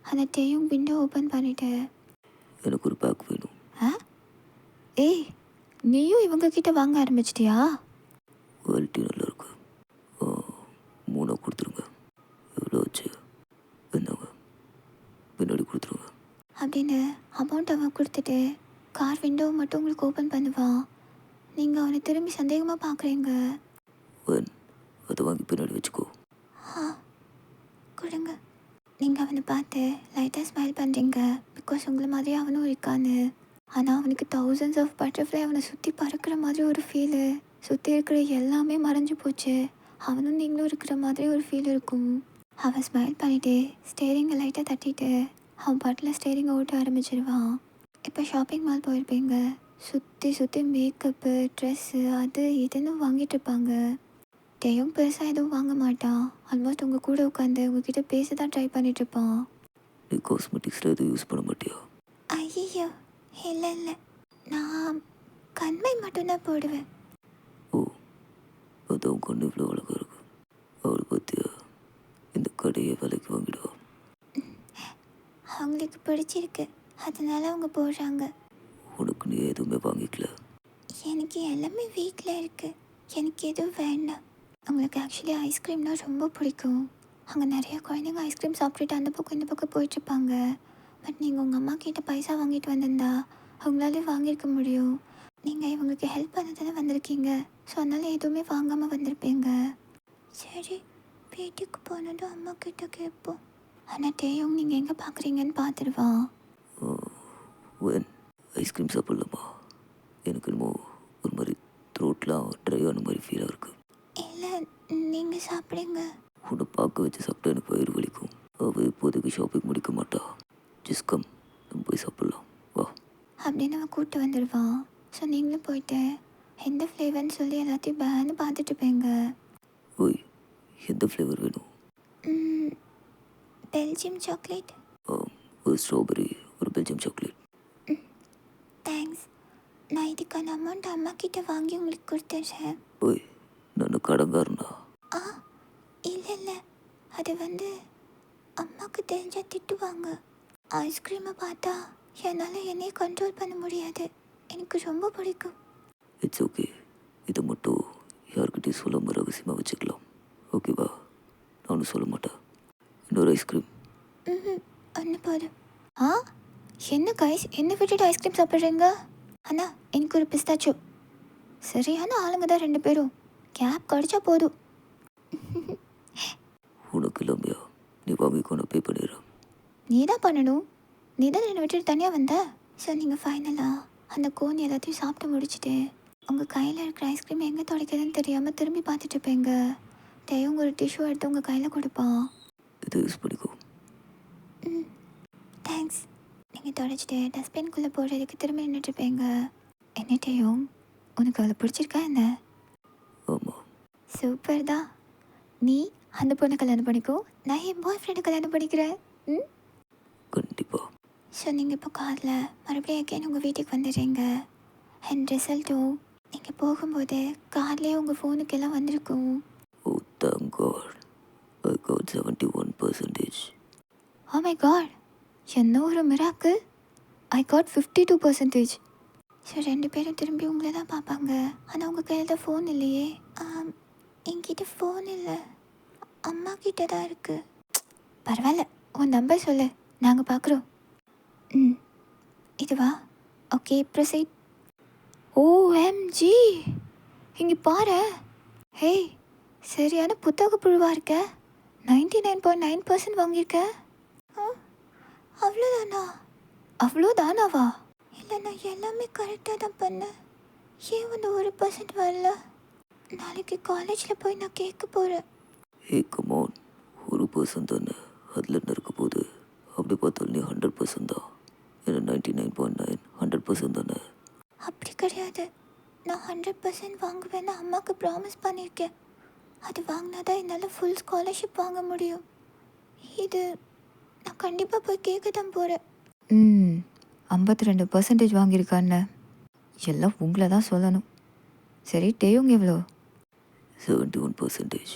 அந்த டேயும் விண்டோ ஓப்பன் பண்ணிவிட்டு, எனக்கு ஒரு பேக் வேணும். ஏய், நீயும் இவங்க கிட்ட வாங்க ஆரம்பிச்சிட்டியா? குவாலிட்டி நல்லா இருக்கு. 3 கொடுத்துருங்க. எவ்வளோ ஆச்சு? என்னங்க பின்னாடி கொடுத்துருங்க அப்படின்னு அமௌண்ட் அவன் கொடுத்துட்டு கார் விண்டோவை மட்டும் உங்களுக்கு ஓப்பன் பண்ணுவான். நீங்கள் அவனை திரும்பி சந்தேகமாக பார்க்குறீங்க. அதை வாங்கி பின்னாடி வச்சுக்கோ. கொடுங்க. நீங்கள் அவனை பார்த்து லைட்டாக ஸ்மைல் பண்ணுறீங்க பிகாஸ் உங்களை மாதிரி அவனும் இருக்கான்னு. ஆனால் அவனுக்கு தௌசண்ட்ஸ் ஆஃப் பட்டர்ஃப்ளை அவனை சுற்றி பறக்கிற மாதிரி ஒரு ஃபீலு. சுற்றி இருக்கிற எல்லாமே மறைஞ்சு போச்சு, அவனும் நீங்களும் இருக்கிற மாதிரி ஒரு ஃபீல் இருக்கும். அவன் ஸ்மைல் பண்ணிவிட்டு ஸ்டேரிங்கை லைட்டாக தட்டிட்டு அவன் பாட்டில் ஸ்டேரிங்கை ஓட்ட ஆரம்பிச்சிடுவான். இப்போ ஷாப்பிங் மால் போயிருப்பீங்க. சுற்றி சுற்றி மேக்கப்பு, ட்ரெஸ்ஸு, அது இதுன்னு வாங்கிட்டு இருப்பாங்க. டேயும் பெருசாக எதுவும் வாங்க மாட்டான். ஆல்மோஸ்ட் உங்கள் கூட உட்காந்து உங்ககிட்ட பேச தான் ட்ரை பண்ணிகிட்ருப்பான். நீ காஸ்மெட்டிக்ஸில் எதுவும் யூஸ் பண்ண மாட்டியா? ஐயோ இல்லை இல்லை, நான் கண்மை மட்டும்தான் போடுவேன். ஓ, அதான் கண்ணு இவ்வளோ அழகாக இருக்கு. அவளை பற்றியா இந்த கடையை விலைக்கு வாங்கிடுவா. அவங்களுக்கு பிடிச்சிருக்கு, அதனால அவங்க போடுறாங்க. உனக்கு நீ எதுவுமே வாங்கிக்கல? எனக்கு எல்லாமே வீட்டில் இருக்குது, எனக்கு எதுவும் வேண்டாம். அவங்களுக்கு ஆக்சுவலி ஐஸ்கிரீம்னா ரொம்ப பிடிக்கும். அங்கே நிறைய குழந்தைங்க ஐஸ்கிரீம் சாப்பிட்டுட்டு அந்த பக்கம் இந்த பக்கம் போயிட்டுருப்பாங்க. பட் நீங்கள் உங்கள் அம்மா கிட்ட பைசா வாங்கிட்டு வந்திருந்தா அவங்களாலே வாங்கியிருக்க முடியும். நீங்கள் இவங்களுக்கு ஹெல்ப் பண்ண தானே வந்திருக்கீங்க, ஸோ அதனால் எதுவுமே வாங்காமல் வந்திருப்பீங்க. சரி, வீட்டுக்கு போனதும் அம்மா கிட்ட கேட்போம். ஆனால் டேயும் நீங்கள் எங்கே பார்க்குறீங்கன்னு பார்த்துடுவான். ஐஸ்கிரீம் சாப்பிட்லாமா? எனக்கு என்னமோ ஒரு மாதிரி த்ரோட்லாம் ட்ரை ஆன மாதிரி ஃபீலாக இருக்குது. இல்லை, நீங்கள் சாப்பிடுங்க. உன்னை பார்க்க வச்சு சாப்பிட்டா எனக்கு வயிறு வலிக்கும். அவள் இப்போதைக்கு ஷாப்பிங் முடிக்க மாட்டா. ஜஸ்ட் கம், நம்ம போய் சாப்பிட்லாம் வா அப்படின்னு அவன் கூப்பிட்டு வந்துடுவான். ஸோ நீங்களும் போயிட்டு எந்த ஃப்ளேவர்னு சொல்லி எல்லாத்தையும் பேன்னு பார்த்துட்டு இருப்பீங்க. ஓய், எந்த ஃப்ளேவர் வேணும்? Belgium chocolate. ஒரு ஸ்ட்ராபெரி, ஒரு பெல்ஜியம் சாக்லேட். தேங்க்ஸ். நான் இதுக்கான அமௌண்ட் அம்மா கிட்ட வாங்கி உங்களுக்கு கொடுத்துட்றேன். ஓய், நான் கடங்காரனா? இல்லை இல்லை, அது அம்மாவுக்கு தெரிஞ்சால் திட்டுவாங்க. ஐஸ்கிரீமை பார்த்தா என்னால் என்னையே கண்ட்ரோல் பண்ண முடியாது, எனக்கு ரொம்ப பிடிக்கும். இட்ஸ் ஓகே, இதை மட்டும் யார்கிட்டையும் சொல்லாமல் ரகசியமாக வச்சுக்கலாம், ஓகேவா? நானும் சொல்ல மாட்டேன். இன்னொரு ஐஸ்கிரீம். ஒன்று போதும். என்ன கைஸ், என்ன விட்டுட்டு ஐஸ்கிரீம் சாப்பிட்றீங்க? அண்ணா, எனக்கு ஒரு பிஸ்தாச்சோ. சரியான ஆளுங்க தான் ரெண்டு பேரும், கேப் கிடச்சா போதும். உனக்கு இல்லாமையா? நீ வாங்கிக்கோ, நான் பே பண்ணிடுறேன். நீ தான் பண்ணணும், நீ தான் என்னை விட்டுட்டு தனியாக வந்த. ஸோ நீங்கள் ஃபைனலாக அந்த கோன் எல்லாத்தையும் சாப்பிட்டு முடிச்சுட்டு உங்கள் கையில் இருக்கிற ஐஸ்கிரீம் எங்கே துடைக்கிறதுன்னு தெரியாமல் திரும்பி பார்த்துட்டு இருப்பீங்க. டேயும் ஒரு டிஷ்யூ எடுத்து உங்கள் கையில் கொடுப்பான். இதை யூஸ் பண்ணிக்கோ. தேங்க்ஸ். நீங்கள் துடைச்சிட்டு டஸ்ட்பின்குள்ளே போடுறதுக்கு திரும்பி நின்றுட்டுருப்பீங்க. என்ன டேயும், உனக்கு அவளை பிடிச்சிருக்கா என்ன? ஆமாம். சூப்பர் தான். நீ அந்த பொண்ணை கல்யாணம் பண்ணிக்கோ, நான் என் பாய் ஃப்ரெண்டை கல்யாணம் பண்ணிக்கிறேன். கண்டிப்பாக. ஸோ நீங்கள் இப்போ காரில் மறுபடியும் எகேன் உங்கள் வீட்டுக்கு வந்துடுறீங்க. அண்ட் ரிசல்ட்டும் நீங்கள் போகும்போது கார்லேயே உங்கள் ஃபோனுக்கெல்லாம் வந்திருக்கும். Oh thank god, I got 71%. Oh my god, என்ன ஒரு மிராக்கிள், ஐ காட் 52%. ஸோ ரெண்டு பேரும் திரும்பி உங்களை தான் பார்ப்பாங்க. ஆனால் உங்கள் கையில் தான் ஃபோன் இல்லையே. என்கிட்ட ஃபோன் இல்லை, அம்மா கிட்ட தான் இருக்குது. பரவாயில்ல, உன் நம்பர் சொல்லு, நாங்கள் பார்க்குறோம். இதுவா? Okay, proceed. OMG, இங்கே பாரு. ஹே, சரியான புத்தக புழுவாக இருக்க. 99.9% வாங்கியிருக்க. அவ்வளோதானா? அவ்வளோதானாவா? இல்லை, நான் எல்லாமே கரெக்டாக தான் பண்ணேன். ஏன் 1% வரல? நாளைக்கு காலேஜில் போய் நான் கேட்க போகிறேன். ஹே கமான், 1% தானே, அதில் என்ன இருக்க போகுது? அப்படி பார்த்தாலும் நீ 100% தான். ஏன்னா 99.9 100% தானே. அப்படி கிடையாது, நான் 100% வாங்குவேன்னு அம்மாவுக்கு ப்ராமிஸ் பண்ணியிருக்கேன். அது வாங்கினா தான் என்னால் ஃபுல் ஸ்காலர்ஷிப் வாங்க முடியும். இது நான் கண்டிப்பாக போய் கேட்க தான் போகிறேன். 52% வாங்கியிருக்கான்னு எல்லாம் உங்களை தான் சொல்லணும். சரி, டேயுங்க எவ்வளோ? 71%.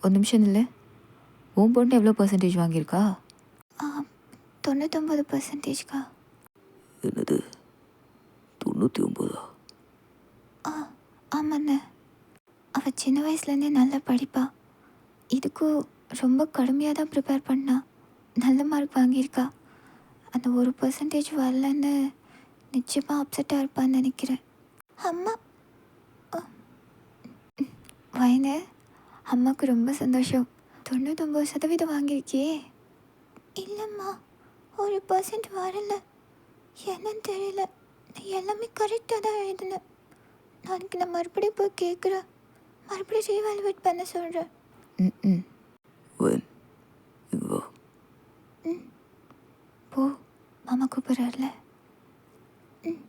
ஒரு நிமிஷம் இல்லை, உன் பொண்ணு எவ்வளோ பர்சன்டேஜ் வாங்கியிருக்கா? 99%. என்னது 99? ஆமாண்ண, அவள் சின்ன வயசுலேருந்தே நல்லா படிப்பா. இதுக்கும் ரொம்ப கடுமையாக தான் ப்ரிப்பேர் பண்ணா. நல்ல மார்க் வாங்கியிருக்கா. அந்த 1% வரலன்னு நிச்சயமாக அப்செட்டாக இருப்பான்னு நினைக்கிறேன். அம்மா வயனு, அம்மாவுக்கு ரொம்ப சந்தோஷம். 99% வாங்கியிருக்கியே. இல்லைம்மா, 1% வரல. என்னன்னு தெரியல. நான் எல்லாமே கரெக்டாக தான் எழுதினேன். நாளைக்கு நான் மறுபடியும் போய் கேட்குறேன். மறுபடியும் ரீவாலுவேட் பண்ண சொல்கிறேன். ம். வென் இங்க வா. ம். போ, மாமா கூப்பிட்றாருல. ம்.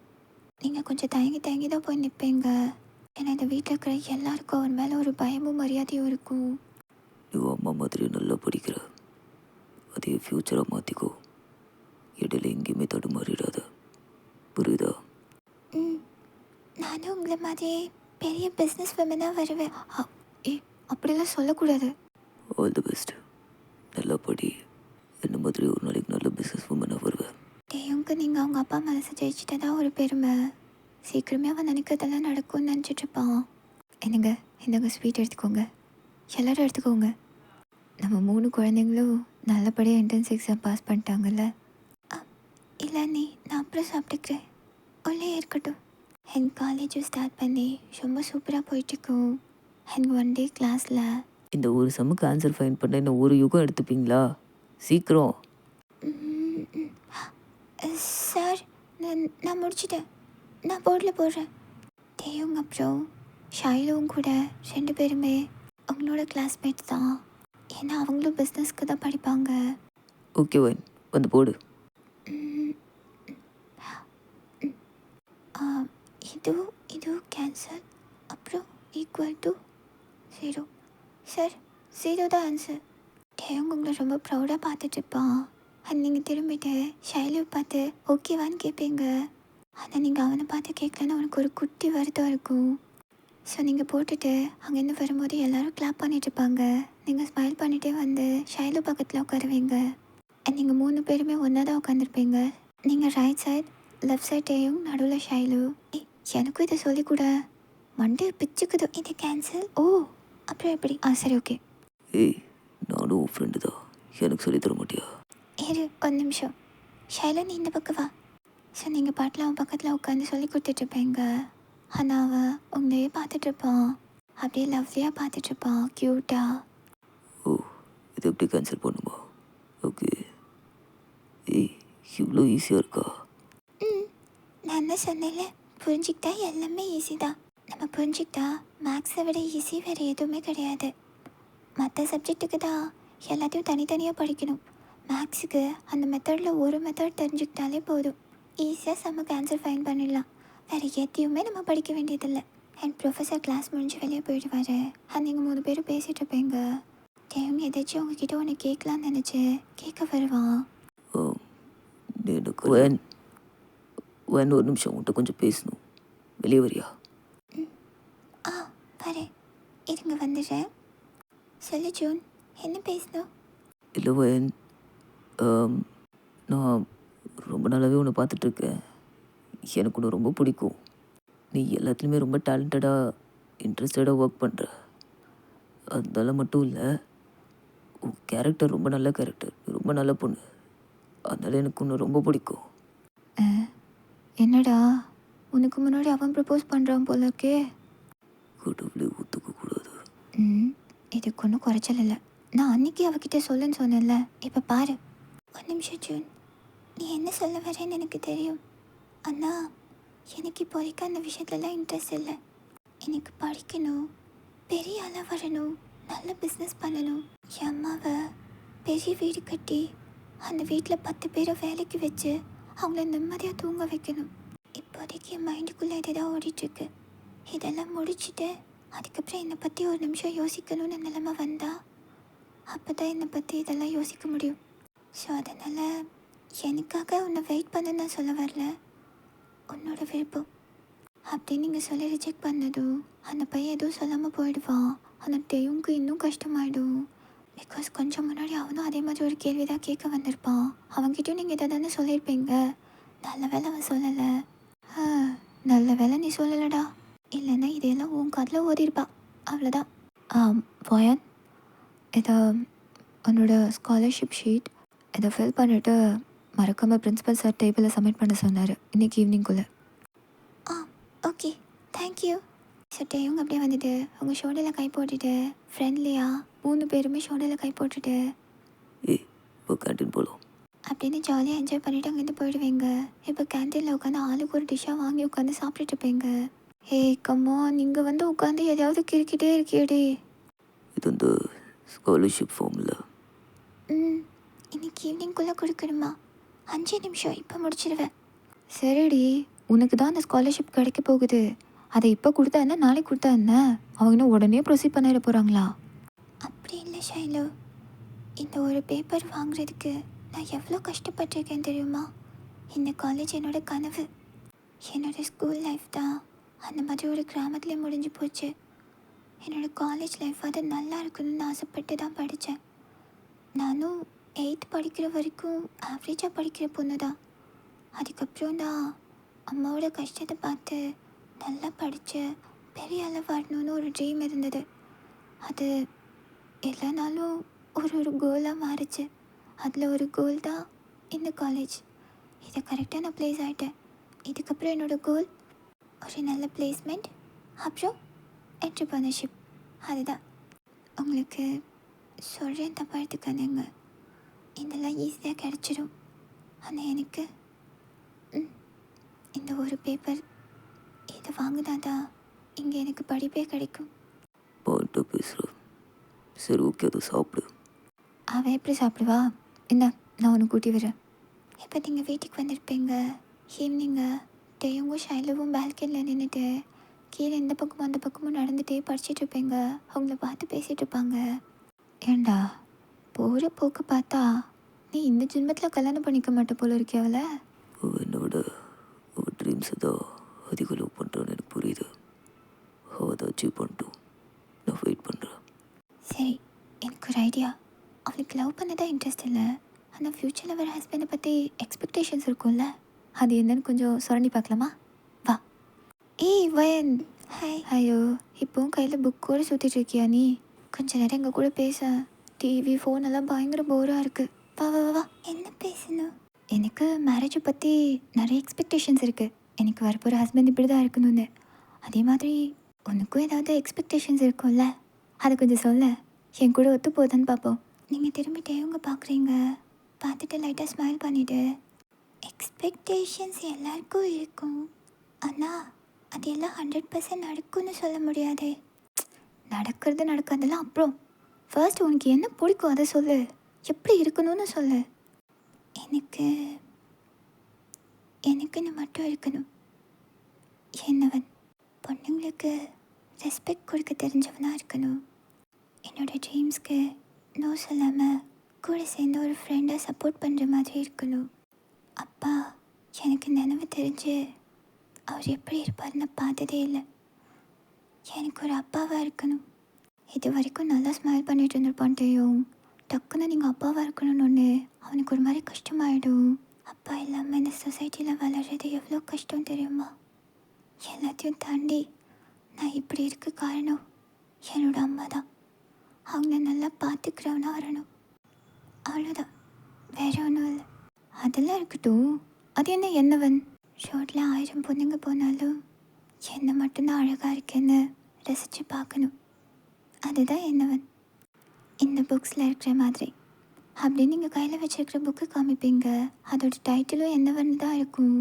நீங்கள் கொஞ்சம் தயங்கி தயங்கி தான் போய் நிற்பீங்க. ஏன்னா இந்த வீட்டில் இருக்கிற எல்லாருக்கும் அவன் மேலே ஒரு பயமும் மரியாதையும் இருக்கும். நீ அம்மா மாதிரி நல்லா படிக்கிற, அதே ஃப்யூச்சரை மாற்றிக்கோ. இடையில எங்கேயுமே தடுமாறிடாத, புரியுதா? ம். நானும் உங்களை மாதிரி பெரிய பிஸ்னஸ் விமனாக வருவேன். அப்படிலாம் சொல்லக்கூடாது. All the best. நல்லா படி. என்ன மாதிரி ஒரு நாளைக்கு நல்ல பிஸ்னஸ் உமனாக வருவேன். டேயுங்க, நீங்கள் அவங்க அப்பா மனசை ஜெயிச்சிட்டதா ஒரு பெருமை. சீக்கிரமே அவன் நினைக்கிறதெல்லாம் நடக்கும்னு நினச்சிட்ருப்பான். என்னங்க, இந்தங்க ஸ்வீட் எடுத்துக்கோங்க. எல்லோரும் எடுத்துக்கோங்க. நம்ம 3 குழந்தைங்களும் நல்லபடியாக என்ட்ரன்ஸ் எக்ஸாம் பாஸ் பண்ணிட்டாங்கல்ல. இல்லை நீ, நான் அப்புறம் சாப்பிட்டுக்கிறேன். உள்ளே இருக்கட்டும். என் காலேஜும் ஸ்டார்ட் பண்ணி ரொம்ப சூப்பராக போயிட்டுருக்கோம். எனக்கு 1 டே கிளாஸில் இந்த ஒரு சம்முக்கு ஆன்சர் ஃபைன் பண்ண இன்னும் ஒரு யுகம் எடுத்துப்பீங்களா? சீக்கிரம். சார், நான் முடிச்சிட்டேன். நான் போர்டில் போடுறேன். டேயும் அப்புறம் ஷைலுவும் கூட 2 பேருமே அவங்களோட கிளாஸ்மேட் தான். ஏன்னா அவங்களும் பிஸ்னஸ்க்கு தான் படிப்பாங்க. ஓகே வென், வந்து போடு. இது கேன்சல். அப்புறம் ஈக்குவல் டு 0. சார், 0 தான் ஆன்சர். டேயும் உங்களை ரொம்ப ப்ரௌடாக பார்த்துட்ருப்பான். அது நீங்கள் திரும்பிட்டு ஷைலுவை பார்த்து ஓகேவான்னு கேட்பீங்க. ஆனால் நீங்கள் அவனை பார்த்து கேட்கலன்னா அவனுக்கு ஒரு குட்டி வருத்தம் இருக்கும். ஸோ நீங்கள் போட்டுட்டு அங்கேருந்து வரும்போது எல்லோரும் கிளாப் பண்ணிகிட்ருப்பாங்க. நீங்கள் ஸ்மைல் பண்ணிகிட்டே வந்து ஷைலு பக்கத்தில் உட்காருவீங்க. நீங்கள் 3 பேருமே ஒன்றா தான் உட்காந்துருப்பீங்க. நீங்கள் ரைட் சைட், லெஃப்ட் சைட்டையும் நடுவில் ஷைலு. எனக்கும் இதை சொல்லிக்கூட மண்டே பிச்சுக்குது. இது கேன்சல். ஓ, அப்புறம் எப்படி? சரி, ஓகே. ஏய், நானும் உன் ஃப்ரெண்டு தான். எனக்கு சொல்லி தர மாட்டியா? இரு, 1 நிமிஷம். ஷைலு, நீ இந்த பக்கம் வா. ஸோ நீங்கள் பாட்டில் அவன் பக்கத்தில் உட்காந்து சொல்லி கொடுத்துட்ருப்பீங்க. ஆனால் அவன் உங்களையே பார்த்துட்ருப்பான். அப்படியே லவ்லியாக பார்த்துட்ருப்பான், க்யூட்டாக. ஓ, இது எப்படி கேன்சல் பண்ணுமா? ஓகே. ஏய், இவ்வளோ ஈஸியாக இருக்கா? நான் என்ன சொன்னேன்ல, புரிஞ்சுக்கிட்டா எல்லாமே ஈஸி தான். நம்ம புரிஞ்சுக்கிட்டா மேக்ஸை விட ஈஸி வேறு எதுவுமே கிடையாது. மற்ற சப்ஜெக்ட்டுக்கு தான் எல்லாத்தையும் தனித்தனியாக படிக்கணும். மேக்ஸுக்கு அந்த மெத்தடில் ஒரு மெத்தட் தெரிஞ்சுக்கிட்டாலே போதும். ஈஸியாக செம்ம ஆன்சர் ஃபைன் பண்ணிடலாம். வேறு எதையுமே நம்ம படிக்க வேண்டியதில்லை. என் ப்ரொஃபஸர் கிளாஸ் முடிஞ்சு வெளியே போயிடுவார். நீங்கள் 3 பேரும் பேசிகிட்டு இருப்பீங்க. தேவங்க ஏதாச்சும் உங்ககிட்ட ஒன்று கேட்கலான்னு நினச்சி கேட்க வருவான். எனக்கு வேன் ஒரு நிமிஷம் உன்கிட்ட கொஞ்சம் பேசணும். வெளியே வரியா? வரேன், இருங்க வந்துடுறேன். சொல்லு ஜூன், என்ன பேசணும்? இல்லை வேன், நான் ரொம்ப நாளாகவே உன்னை பார்த்துட்ருக்கேன். எனக்கு ஒன்று ரொம்ப பிடிக்கும். நீ எல்லாத்துலேயுமே ரொம்ப டேலண்டடாக இன்ட்ரெஸ்டடாக ஒர்க் பண்ணுற. அதனால மட்டும் இல்லை, உன் கேரக்டர் ரொம்ப நல்ல கேரக்டர். நீ ரொம்ப நல்ல பொண்ணு. அதனால் எனக்கு ஒன்று ரொம்ப பிடிக்கும். என்னடா, உனக்கு முன்னாடி அவன் ப்ரப்போஸ் பண்ணுறான் போல இருக்கே. கடவுளே, ஒத்துக்கக்கூடாது. இதுக்கு ஒன்றும் குறைச்சல் இல்லை. நான் அன்றைக்கி அவகிட்ட சொல்லுன்னு சொன்னேன்ல. இப்போ பாரு. 1 நிமிஷம் ஜூன், நீ என்ன சொல்ல வரேன்னு எனக்கு தெரியும். அண்ணா, எனக்கு இப்போதைக்கு அந்த விஷயத்துலலாம் இன்ட்ரெஸ்ட் இல்லை. எனக்கு படிக்கணும், பெரிய ஆளாக வரணும், நல்ல பிஸ்னஸ் பண்ணணும், என் அம்மாவை பெரிய வீடு கட்டி அந்த வீட்டில் 10 பேரை வேலைக்கு வச்சு அவங்கள நிம்மதியாக தூங்க வைக்கணும். இப்போதைக்கு என் மைண்டுக்குள்ளே இதுதான் ஓடிட்டுருக்கு. இதெல்லாம் முடிச்சுட்டு அதுக்கப்புறம் என்னை பற்றி ஒரு நிமிஷம் யோசிக்கணும்னு நிலைமை வந்தால் அப்போ தான் என்னை பற்றி இதெல்லாம் யோசிக்க முடியும். ஸோ அதனால் எனக்காக உன்னை வெயிட் பண்ண நான் சொல்ல வரல, உன்னோட விருப்பம். அப்படி நீங்கள் சொல்லி ரிஜெக்ட் பண்ணதும் அந்த பையன் எதுவும் சொல்லாமல் போயிடுவான். அந்த டெய்யுக்கு இன்னும் கஷ்டமாயிடும். பிகாஸ் கொஞ்சம் முன்னாடி அவனும் அதே மாதிரி ஒரு கேள்வி தான் கேட்க வந்திருப்பான். அவன்கிட்டயும் நீங்கள் இதை தானே சொல்லியிருப்பீங்க. நல்ல வேலை அவன் சொல்லலை. நல்ல வேலை நீ சொல்லலைடா, இல்லைன்னா இதையெல்லாம் உன் காதில் ஓதிருப்பா. அவ்வளோதான். வயன், இதை உன்னோட ஸ்காலர்ஷிப் ஷீட் இதை ஃபில் பண்ணிவிட்டு மறக்காமல் பிரின்ஸிபல் சார் டேபிளில் சப்மிட் பண்ண சொன்னார் இன்றைக்கி ஈவினிங்குள்ளே. Okay, thank you. ஸோ டேயும் அப்படியே வந்துட்டு உங்கள் ஷோல்டரில் கை போட்டுட்டு ஃப்ரெண்ட்லியாக 3 பேருமே ஷோல்டரில் கை போட்டுட்டு ஏய் இப்போ கேன்டீன் போகலாம். அப்படின்னு ஜாலியாக என்ஜாய் பண்ணிட்டு அங்கேருந்து போயிடுவீங்க. இப்போ கேன்டீனில் உட்காந்து ஆளுக்கு ஒரு டிஷ்ஷாக வாங்கி உட்காந்து சாப்பிட்டுட்டு இருப்பீங்க. ஏய் கம்மா, நீங்கள் வந்து உட்காந்து எதையாவது கிறுக்கிட்டே இருக்கியடி. இது வந்து ஸ்காலர்ஷிப் ஃபார்மில். இன்னைக்கு ஈவினிங்குள்ளே கொடுக்கணுமா? 5 நிமிஷம், இப்போ முடிச்சிடுவேன். சரிடி, உனக்கு தான் அந்த ஸ்காலர்ஷிப் கிடைக்க போகுது. அதை இப்போ கொடுத்தா என்ன, நாளைக்கு கொடுத்தா என்ன? அவங்க இன்னும் உடனே ப்ரொசீட் பண்ணிட போகிறாங்களா? அப்படி இல்லை ஷைலு, இந்த ஒரு பேப்பர் வாங்குறதுக்கு நான் எவ்வளோ கஷ்டப்பட்டிருக்கேன் தெரியுமா? இந்த காலேஜ் என்னோட கனவு, என்னோடய ஸ்கூல் லைஃப் தான் அந்த மாதிரி ஒரு கிராமத்துலேயே முடிஞ்சு போச்சு. என்னோடய காலேஜ் லைஃப் அது நல்லா இருக்கணும்னு ஆசைப்பட்டு தான் படித்தேன். நானும் 8th படிக்கிற வரைக்கும் ஆவரேஜாக படிக்கிற பொண்ணு தான். அதுக்கப்புறம் தான் அம்மாவோட கஷ்டத்தை பார்த்து நல்லா படித்து பெரிய அளவு வரணும்னு ஒரு ட்ரீம் இருந்தது. அது எல்லா நாளும் ஒரு கோலாக மாறிச்சு. அதில் ஒரு கோல் தான் இந்த காலேஜ். இதை கரெக்டாக நான் ப்ளேஸ் ஆகிட்டேன். இதுக்கப்புறம் என்னோடய கோல் ஒரு நல்ல பிளேஸ்மெண்ட், அப்புறம் என்டர்ப்ரனர்ஷிப். அதுதான் உங்களுக்கு சொல்கிறேன், தப்பாக எடுத்துக்காதீங்க. இதெல்லாம் ஈஸியாக கிடச்சிடும். ஆனால் எனக்கு இந்த ஒரு பேப்பர் இதை வாங்கினாதான் இங்கே எனக்கு படிப்பே கிடைக்கும். பாட்டு பேசுகிறேன். சரி ஓகே, அதை சாப்பிடு. அவன் எப்படி சாப்பிடுவா? என்ன, நான் உன்னை கூட்டி வரேன். இப்போ நீங்கள் வீட்டுக்கு வந்திருப்பீங்க. ஈவினிங்க டேயும் ஷைலவும் பால்கனியில் நின்றுட்டு கீழே இந்த பக்கமும் அந்த பக்கமும் நடந்துகிட்டே படிச்சுட்டு இருப்பீங்க. அவங்கள பார்த்து பேசிகிட்டு இருப்பாங்க. ஏண்டா, போகிற போக்கு பார்த்தா நீ இந்த ஜென்மத்தில் கல்யாணம் பண்ணிக்க மாட்ட போல இருக்கே. அவளை என்னை விட அவள் ட்ரீம்ஸை தான் அதிக லவ் பண்ணுறான்னு எனக்கு புரியுது. அவள் அதை அச்சீவ் பண்ணிட்டோம். நான் வெயிட் பண்ணுறேன். சரி, எனக்கு ஒரு ஐடியா. அவளுக்கு லவ் பண்ணதான் இன்ட்ரெஸ்ட் இல்லை, ஆனால் ஃப்யூச்சரில் வர ஹஸ்பண்டை பற்றி எக்ஸ்பெக்டேஷன்ஸ் இருக்கும்ல, அது என்னன்னு கொஞ்சம் சுரண்டி பார்க்கலாமா? வா. ஏய் வயன், ஹாய். ஐயோ, இப்போவும் கையில் புக்கோடு சுற்றிட்டு இருக்கியா நீ? கொஞ்சம் நேரம் எங்கள் கூட பேச. டிவி ஃபோன் எல்லாம் பயங்கர போராக இருக்குது. வா வா வா. என்ன பேசணும்? எனக்கு மேரேஜை பற்றி நிறைய எக்ஸ்பெக்டேஷன்ஸ் இருக்குது. எனக்கு வரப்போகிற ஹஸ்பண்ட் இப்படி தான் இருக்கணும்னு. அதே மாதிரி உனக்கும் ஏதாவது எக்ஸ்பெக்டேஷன்ஸ் இருக்கும்ல, அதை கொஞ்சம் சொல்ல. என் கூட ஒத்து போகுதான்னு பார்ப்போம். நீங்கள் திரும்பிட்டே இவங்க பார்க்குறீங்க, பார்த்துட்டு லைட்டாக ஸ்மைல் பண்ணிவிட்டு. எக்ஸ்பெக்டேஷன்ஸ் எல்லாருக்கும் இருக்கும், ஆனால் அது எல்லாம் 100% நடக்கும்னு சொல்ல முடியாதே. நடக்கிறது நடக்காதெல்லாம் அப்புறம். ஃபர்ஸ்ட் உனக்கு என்ன பிடிக்கும் அதை சொல்லு. எப்படி இருக்கணும்னு சொல்லு. எனக்குன்னு மட்டும் இருக்கணும். என்னவன் பொண்ணுங்களுக்கு ரெஸ்பெக்ட் கொடுக்க தெரிஞ்சவனாக இருக்கணும். என்னோடய ட்ரீம்ஸ்க்கு நோ சொல்லாமல் கூட சேர்ந்து ஒரு ஃப்ரெண்டாக சப்போர்ட் பண்ணுற மாதிரி இருக்கணும். அப்பா எனக்கு நினைவு தெரிஞ்சு அவர் எப்படி இருப்பார்னு பார்த்ததே இல்லை. எனக்கு ஒரு அப்பாவாக இருக்கணும். இது வரைக்கும் நல்லா ஸ்மைல் பண்ணிட்டு இருந்திருப்பான்ட்டையும் டக்குன்னு நீங்கள் அப்பாவாக இருக்கணும்னு ஒன்று அவனுக்கு ஒரு மாதிரி கஷ்டமாயிடும். அப்பா இல்லாமல் இந்த சொசைட்டியில் வளர்கிறது எவ்வளோ கஷ்டம் தெரியுமா? எல்லாத்தையும் தாண்டி நான் இப்படி இருக்க காரணம் என்னோட அம்மா தான். அவங்கள நல்லா பார்த்துக்கிறவனா வரணும், அவ்வளோதான், வேற ஒன்றும் இல்லை. அதெல்லாம் இருக்கட்டும், அது என்னவன்? ரோட்டில் 1000 பொண்ணுங்க போனாலும் என்ன மட்டும்தான் அழகாக இருக்கேன்னு ரசித்து பார்க்கணும். அதுதான் என்னவன். இந்த புக்ஸில் இருக்கிற மாதிரி அப்படி நீங்கள் கையில் வச்சுருக்கிற புக்கு காமிப்பீங்க, அதோட டைட்டிலும் என்னவன் தான் இருக்கும்.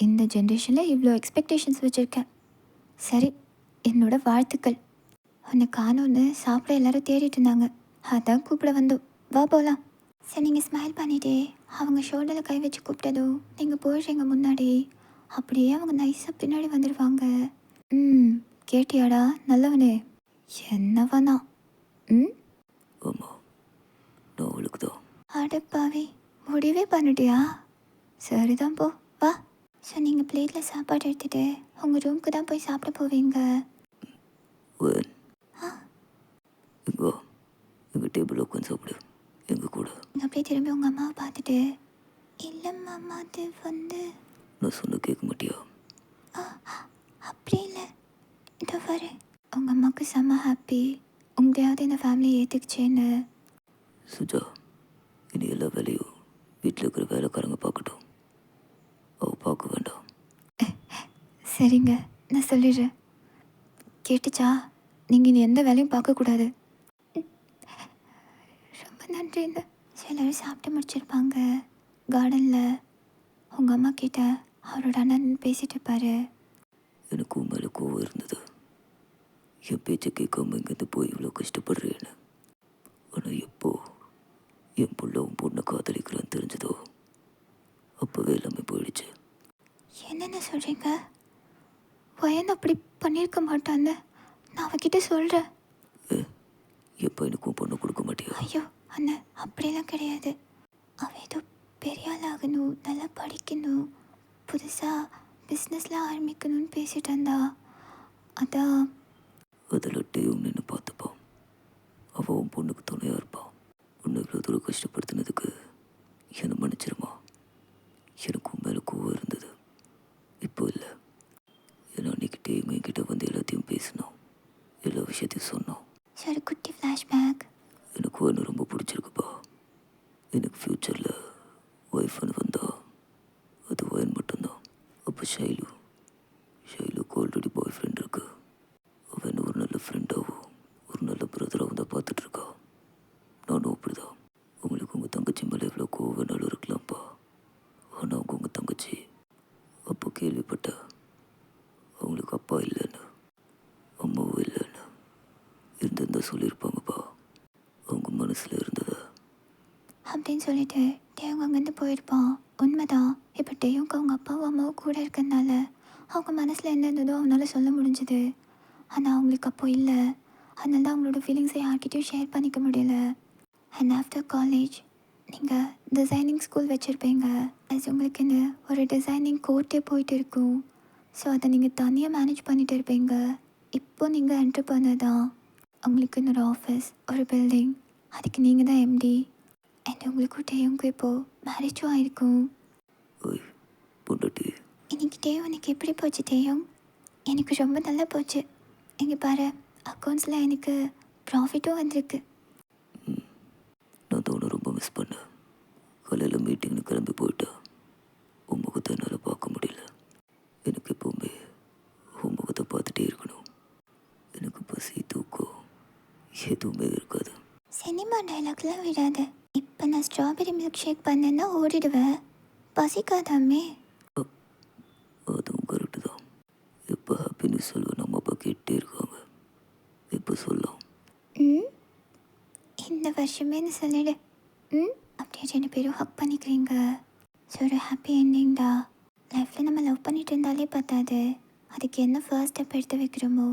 இந்த ஜென்ரேஷனில் இவ்வளோ எக்ஸ்பெக்டேஷன்ஸ் வச்சுருக்கேன். சரி, என்னோட வாழ்த்துக்கள். உன்னை காணோன்னு சாப்பிட எல்லோரும் தேடிட்டு இருந்தாங்க, அதான் கூப்பிட வந்தோம். வா போகலாம். சரி, நீங்கள் ஸ்மைல் பண்ணிட்டே அவங்க ஷோல்டரில் கை வச்சு கூப்பிட்டதும் நீங்கள் போயிடுறீங்க முன்னாடி. அப்படியே அவங்க நைஸாக பின்னாடி வந்துடுவாங்க. கேட்டியாடா நல்லவனே? என்னவனா? ஆமாம், நான் அவளுக்கு தான். அடப்பாவி, முடிவே பண்ணிட்டியா? சரிதான், போ வா. ஸோ நீங்கள் பிளேட்டில் சாப்பாடு எடுத்துகிட்டு உங்கள் ரூமுக்கு தான் போய் சாப்பிட போவீங்க. எங்கள் டேபிள் உட்காந்து சாப்பிடு எங்கள் கூட. அப்படியே திரும்பி உங்கள் அம்மாவை பார்த்துட்டு, இல்லைம்மா அது வந்து நான் சொன்ன கேட்க மாட்டியா? அப்படி இல்லை, இதோ வரேன். உங்கள் அம்மாவுக்கு செம்ம ஹாப்பி உங்களையாவது இந்த ஃபேமிலியை ஏற்றுக்குச்சேன்னு. சுஜா, இனி எல்லா வேலையும் வீட்டில் இருக்கிற வேலைக்காரங்க பார்க்கட்டும், அவள் பார்க்க வேண்டாம். சரிங்க, நான் சொல்லிடுறேன். கேட்டுச்சா? நீங்கள் இனி எந்த வேலையும் பார்க்கக்கூடாது. நன்றின்னு. சிலர் சாப்பிட்டு முடிச்சிருப்பாங்க. கார்டனில் உங்கள் அம்மா கிட்ட அவரோட அண்ணன் பேசிகிட்டு இருப்பாரு. எனக்கு உன் மேலே கோவம் இருந்தது. என் பேச்சை கேட்காம இங்கேருந்து போய் இவ்வளோ கஷ்டப்படுறேன்னு. ஆனால் எப்போ என் புள்ள உன் பொண்ணை காதலிக்கிறான்னு தெரிஞ்சதோ அப்போவே எல்லாமே போயிடுச்சு. என்னென்ன சொல்கிறீங்க? வயன் அப்படி பண்ணியிருக்க மாட்டான்னு நான் அவகிட்ட சொல்கிறேன். என் பையனுக்கும் பொண்ணை கொடுக்க மாட்டியா? ஐயோ அண்ணன், அப்படிலாம் கிடையாது. அவன் ஏதோ பெரிய ஆள் ஆகணும், நல்லா படிக்கணும், புதுசாக பிஸ்னஸ்லாம் ஆரம்பிக்கணும்னு பேசிகிட்டு இருந்தா. அதான். அதில் டேவும் நின்று பார்த்துப்பான். அவன் உன் பொண்ணுக்கு துணையாக இருப்பான். உன்னை இவ்வளோ தூரம் கஷ்டப்படுத்தினதுக்கு என்னை மன்னிச்சிருமா. எனக்கு உன் மேலே கோவம் இருந்தது, இப்போ இல்லை. ஏன்னா அன்றைக்கி டேவும் என்கிட்ட வந்து எல்லாத்தையும் பேசினோம், எல்லா விஷயத்தையும் சொன்னோம். சரி, குட்டி ஃப்ளாஷ்பேக். எனக்கு ஒன்று ரொம்ப பிடிச்சிருக்குப்பா. எனக்கு ஃப்யூச்சரில் ஒய்ஃப்னு வந்தா அது ஒயன் மட்டும்தான். அப்போ ஷைலுக்கு ஆல்ரெடி பாய் ஃப்ரெண்ட் இருக்கு. அவன் ஒரு நல்ல ஃப்ரெண்டாகவும் ஒரு நல்ல பிரதராகவும் தான் பார்த்துட்ருக்கா. நானும் அப்படிதான். உங்களுக்கு உங்கள் தங்கச்சி மேலே எவ்வளோ கோவம் வேணாலும் இருக்கலாம்ப்பா. ஆனால் அவங்க உங்கள் தங்கச்சி. அப்போ கேள்விப்பட்ட அவங்களுக்கு அப்பா இல்லைன்னு, அம்மாவும் இல்லைன்னு இருந்திருந்தா சொல்லியிருப்பாங்கப்பா. அவங்க மனசில் இருந்ததை அப்படின்னு சொல்லிட்டு டேவங்க அங்கேருந்து போயிருப்பான். உண்மைதான். இப்போ டேவுக்கு அவங்க அப்பாவும் அம்மாவும் கூட இருக்கிறதுனால அவங்க மனசில் என்ன இருந்ததோ அவனால் சொல்ல முடிஞ்சுது. ஆனால் அவங்களுக்கு அப்போ இல்லை. அதனால தான் அவங்களோட ஃபீலிங்ஸை யார்கிட்டையும் ஷேர் பண்ணிக்க முடியல. அண்ட் ஆஃப்டர் காலேஜ் நீங்கள் டிசைனிங் ஸ்கூல் வச்சுருப்பீங்க. அது உங்களுக்குன்னு ஒரு டிசைனிங் கோர்ட்டே போயிட்டு இருக்கும். ஸோ அதை நீங்கள் தனியாக மேனேஜ் பண்ணிகிட்டு இருப்பீங்க. இப்போ நீங்கள் என்டர்பிரனர் தான். உங்களுக்குன்னு ஒரு ஆஃபீஸ், ஒரு பில்டிங், அதுக்கு நீங்கள் தான் எம்டி. அண்ட் உங்களுக்கும் டேவுக்கும் இப்போது மேரேஜும் ஆயிருக்கும். இன்னைக்கு டேவ் உனக்கு எப்படி போச்சு டேயும்? எனக்கு ரொம்ப நல்லா போச்சு. இங்கே பாரு, அக்கௌண்ட்ஸில் எனக்கு ப்ராஃபிட்டும் வந்திருக்கு. நான் தோணு ரொம்ப மிஸ் பண்ணேன். காலையில் மீட்டிங்னு கிளம்பி போயிட்டேன். உன் முகத்தை என்னால் பார்க்க முடியல. எனக்கு எப்போவுமே உன் முகத்தை பார்த்துட்டே இருக்கணும். எனக்கு பசி தூக்கம் எதுவுமே இருக்காது. சினிமா டைலாக்லாம் விடாது. இப்போ நான் ஸ்ட்ராபெரி மில்க் ஷேக் பண்ணேன்னா ஓடிடுவேன். பசிக்காதாமே. அதுவும் கரெக்டு தான். எப்போ ஹாப்பினஸ் சொல்லுவேன் நம்ம அப்பா கேட்டே இருக்காங்க. எப்போ சொல்லலாம்? இந்த வருஷமேனு சொல்லிடு. அப்படியே 2 பேரும் ஹக் பண்ணிக்கிறீங்க. ஸோ ஒரு ஹாப்பி என்டிங் தான். லைஃப்பில் நம்ம லவ் பண்ணிட்டு இருந்தாலே பார்த்தாது. அதுக்கு என்ன ஃபர்ஸ்ட் ஸ்டெப் எடுத்து வைக்கிறோமோ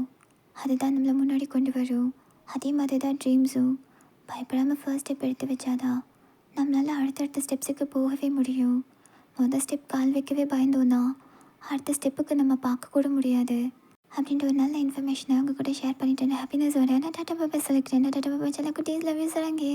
அதுதான் நம்மளை முன்னாடி கொண்டு வரும். அதே மாதிரி தான் ட்ரீம்ஸும். பயப்படாமல் ஃபர்ஸ்ட் ஸ்டெப் எடுத்து வச்சாதான் நம்மளால் அடுத்தடுத்த ஸ்டெப்ஸுக்கு போகவே முடியும். மொதல் ஸ்டெப் கால் வைக்கவே பயந்தோன்னா அடுத்த ஸ்டெப்புக்கு நம்ம பார்க்கக்கூட முடியாது. அப்படின்ற ஒரு நல்ல இன்ஃபர்மேஷனை அவங்க கூட ஷேர் பண்ணிட்டு ஹாப்பினஸ் வரேன். நான் டாட்டா பாப்பா சொல்லிக்கிறேன். டாட்டா பாப்பா சில குட்டீஸ் லவ் யூ சொல்லுங்க.